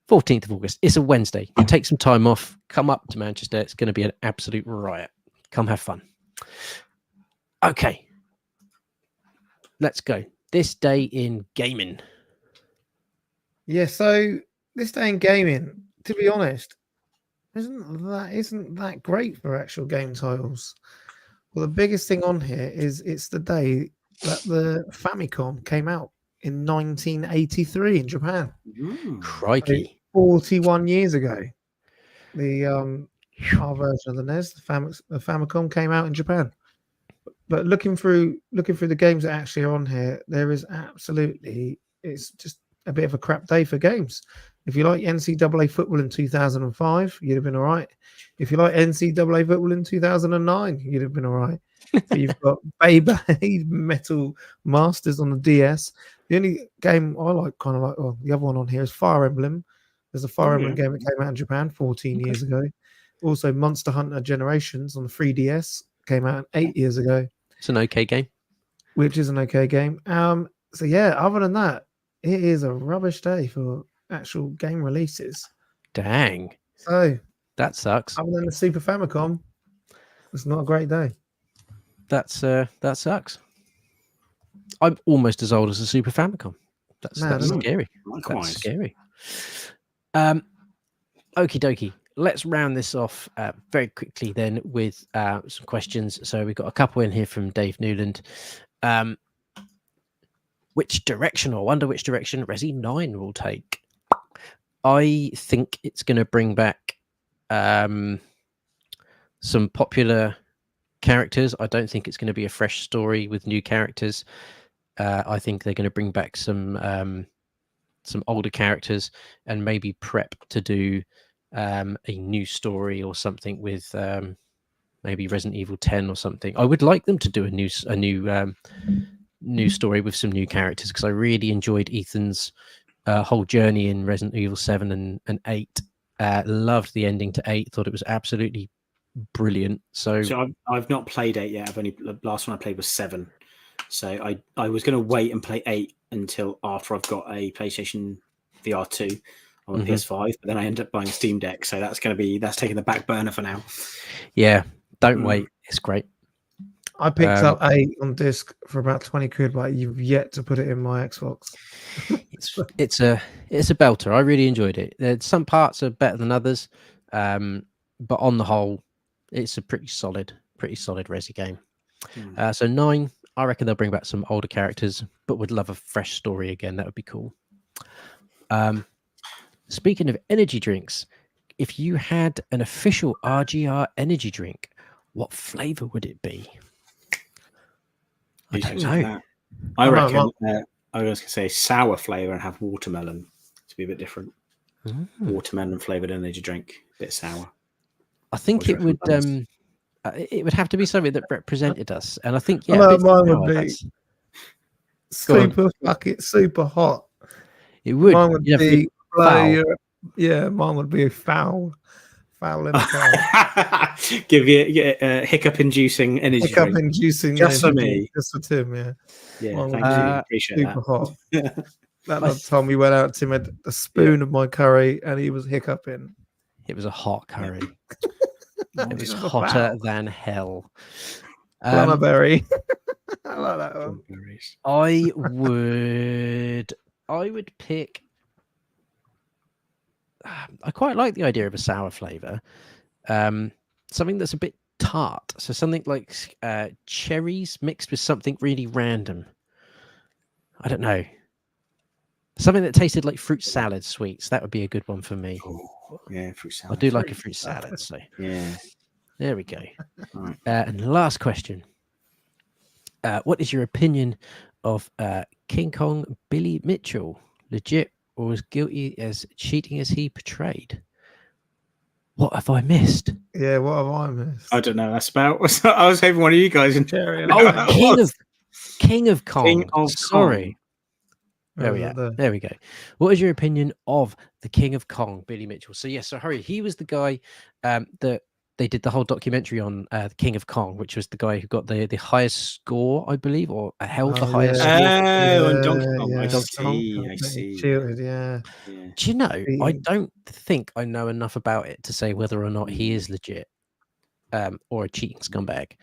14th of August. It's a Wednesday. Take some time off. Come up to Manchester. It's going to be an absolute riot. Come have fun. Okay. Let's go. This day in gaming. Yeah, so this day in gaming, to be honest, isn't that great for actual game titles. Well, the biggest thing on here is it's the day that the Famicom came out in 1983 in Japan. Crikey. 41 years ago. The our version of the NES, the Famicom came out in Japan. But looking through the games that actually are on here, there is absolutely, it's just a bit of a crap day for games. If you like NCAA football in 2005, you'd have been all right. If you like NCAA football in 2009, you'd have been all right. So you've got Beyblade Metal Masters on the DS. The only game I like, well, the other one on here is Fire Emblem. There's a Fire Emblem game that came out in Japan 14 years ago. Also, Monster Hunter Generations on the 3DS came out 8 years ago. It's an okay game. Which is an okay game. So yeah, other than that, it is a rubbish day for actual game releases. Dang. So that sucks. Other than the Super Famicom, it's not a great day. That sucks. I'm almost as old as the Super Famicom. That's scary. That's scary. Okie dokie. Let's round this off very quickly then with some questions. So we've got a couple in here from Dave Newland. Which direction, or wonder which direction Resi 9 will take? I think it's going to bring back some popular characters. I don't think it's going to be a fresh story with new characters. I think they're going to bring back some older characters and maybe prep to do a new story or something with maybe Resident Evil 10 or something. I would like them to do a new story with some new characters, because I really enjoyed Ethan's whole journey in Resident Evil 7 and 8. Loved the ending to 8. Thought it was absolutely brilliant. So I've not played 8 yet. The last one I played was 7. So I was going to wait and play 8 until after I've got a PlayStation VR 2 on a PS5, but then I end up buying Steam Deck. So that's taking the back burner for now. yeah, don't wait. It's great. I picked up 8 on disc for about 20 quid, but you've yet to put it in my Xbox. It's a belter. I really enjoyed it. Some parts are better than others, but on the whole, it's a pretty solid Resi game. So 9, I reckon they'll bring back some older characters, but would love a fresh story again. That would be cool. Speaking of energy drinks, if you had an official RGR energy drink, what flavor would it be? I don't know. I reckon I was going to say sour flavor and have watermelon to be a bit different. Watermelon flavored energy drink, a bit sour. I think it would have to be something that represented us, and I think mine would be super hot. It would. Mine would be foul. Mine would be foul in the car. Give you a hiccup-inducing energy drink. Hiccup-inducing just for me. Just for Tim, yeah. Yeah, thank you. Appreciate super that. Hot. That time we went out, Tim had a spoon of my curry and he was hiccuping. It was a hot curry. It was hotter than hell. Blunnerberry. I like that one. I would pick. I quite like the idea of a sour flavor. Something that's a bit tart. So something like cherries mixed with something really random. I don't know. Something that tasted like fruit salad sweets. That would be a good one for me. Oh, yeah, fruit salad. I do like a fruit salad. So yeah. There we go. Right. And the last question. What is your opinion of King Kong Billy Mitchell? Legit or as guilty as cheating as he portrayed? What have I missed? Yeah, what have I missed? I don't know. That's about. I was hoping one of you guys in Cherry. King of Kong. King of Sorry. Kong. There we are. There we go. What is your opinion of the King of Kong, Billy Mitchell? So yes, so hurry. He was the guy that they did the whole documentary on the King of Kong, which was the guy who got the highest score, I believe, or held the highest score. Oh, and Donkey Kong. I see. Shielded, yeah. Do you know? I don't think I know enough about it to say whether or not he is legit, or a cheating scumbag,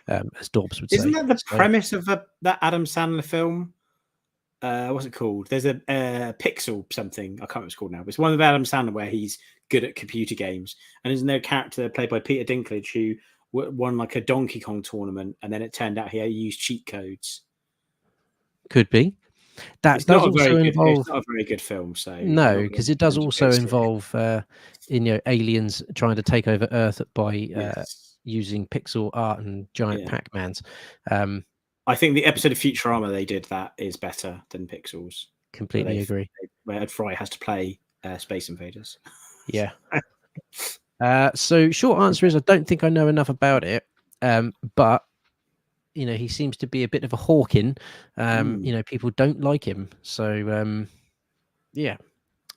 as Dorbs would say. Isn't that the premise of that Adam Sandler film? What's it called? There's a Pixel something. I can't remember what it's called now. But it's one of Adam Sandler where he's good at computer games. And isn't there a character played by Peter Dinklage who won like a Donkey Kong tournament, and then it turned out he used cheat codes? Could be. That does also involve. It's not a very good film, so no, because it does also involve aliens trying to take over Earth by using pixel art and giant Pac-Mans. I think the episode of Futurama they did that is better than Pixels. Completely agree. Where Ed Fry has to play Space Invaders. Yeah. So short answer is I don't think I know enough about it. But he seems to be a bit of a hawking. People don't like him. So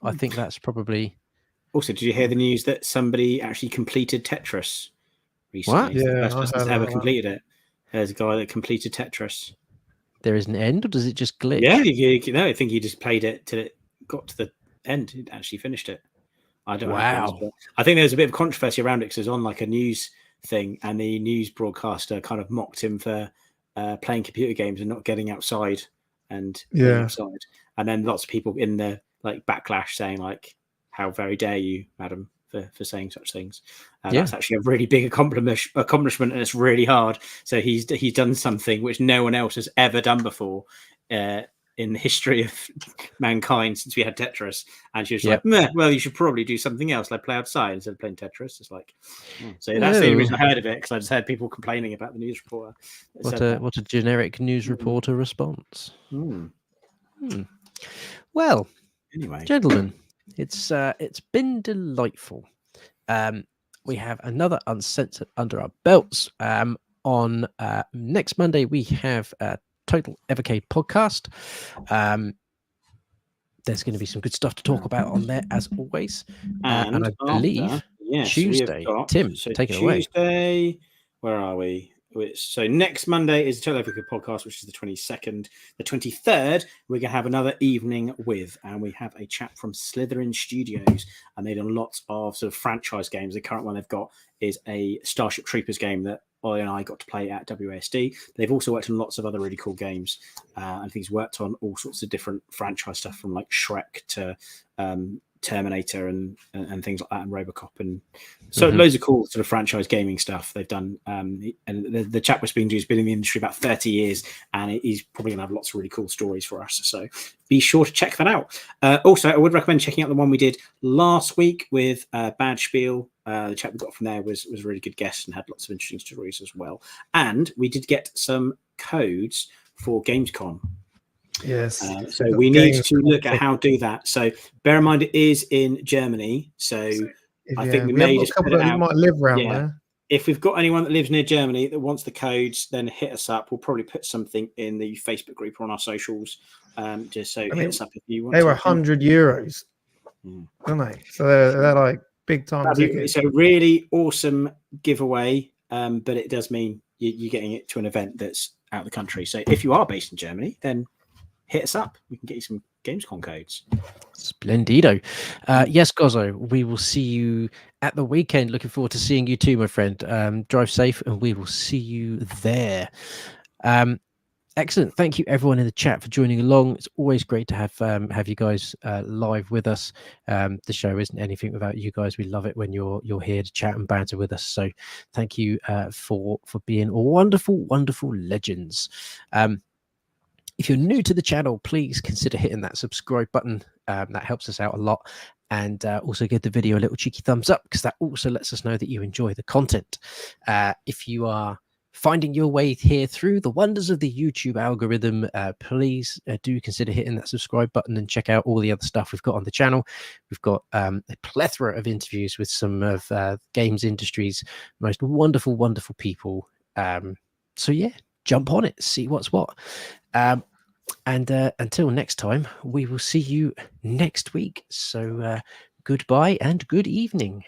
I think that's probably. Also, did you hear the news that somebody actually completed Tetris recently? What? Yeah, the first person ever completed it. There's a guy that completed Tetris. There is an end, or does it just glitch? Yeah, no, I think he just played it till it got to the end. He actually finished it. I don't know. Wow. I think there's a bit of controversy around it because it was on like a news thing, and the news broadcaster kind of mocked him for playing computer games and not getting outside and outside. And then lots of people in the like backlash saying like, "How very dare you, madam, for saying such things." That's actually a really big accomplishment, and it's really hard. So he's done something which no one else has ever done before in the history of mankind since we had Tetris. And she was like, well, you should probably do something else, like play outside instead of playing Tetris. It's like, so that's the only reason I heard of it, because I just heard people complaining about the news reporter. What a generic news reporter response. Well, anyway, gentlemen, it's been delightful. We have another Uncensored under our belts. On next Monday, we have a Total Evercade podcast. there's going to be some good stuff to talk about on there as always. And, And I believe yes, Tuesday, we have got, Tim, so take it away. Tuesday, where are we? So next Monday is the Total Africa podcast, which is the 22nd. The 23rd, we're going to have another evening with, and we have a chap from Slytherin Studios, and they've done lots of sort of franchise games. The current one they've got is a Starship Troopers game that Ollie and I got to play at WASD. They've also worked on lots of other really cool games. I think he's worked on all sorts of different franchise stuff, from like Shrek to Terminator and things like that, and Robocop, and so loads of cool sort of franchise gaming stuff they've done. And the chap we're speaking to has been in the industry about 30 years, and he's probably gonna have lots of really cool stories for us, so be sure to check that out. Also, I would recommend checking out the one we did last week with Bad Spiel. The chap we got from there was a really good guest and had lots of interesting stories as well, and we did get some codes for Gamescom. Yes. So we need to look at how to do that. So bear in mind, it is in Germany. So I think we may just put it out. Might live around there. If we've got anyone that lives near Germany that wants the codes, then hit us up. We'll probably put something in the Facebook group or on our socials. Just so hit us up if you want. They were €100, aren't they? So they're like big time tickets. It's a really awesome giveaway, but it does mean you're getting it to an event that's out of the country. So if you are based in Germany, then hit us up. We can get you some Gamescom codes. Splendido. Yes, Gozzo, we will see you at the weekend. Looking forward to seeing you too, my friend. Drive safe, and we will see you there. Excellent. Thank you, everyone in the chat, for joining along. It's always great to have you guys live with us. The show isn't anything without you guys. We love it when you're here to chat and banter with us. So thank you for being wonderful legends. If you're new to the channel, please consider hitting that subscribe button. That helps us out a lot. And also give the video a little cheeky thumbs up, because that also lets us know that you enjoy the content. If you are finding your way here through the wonders of the YouTube algorithm, please do consider hitting that subscribe button and check out all the other stuff we've got on the channel. We've got a plethora of interviews with some of games industry's most wonderful people. So yeah, jump on it, see what's what. And until next time, we will see you next week. So goodbye and good evening.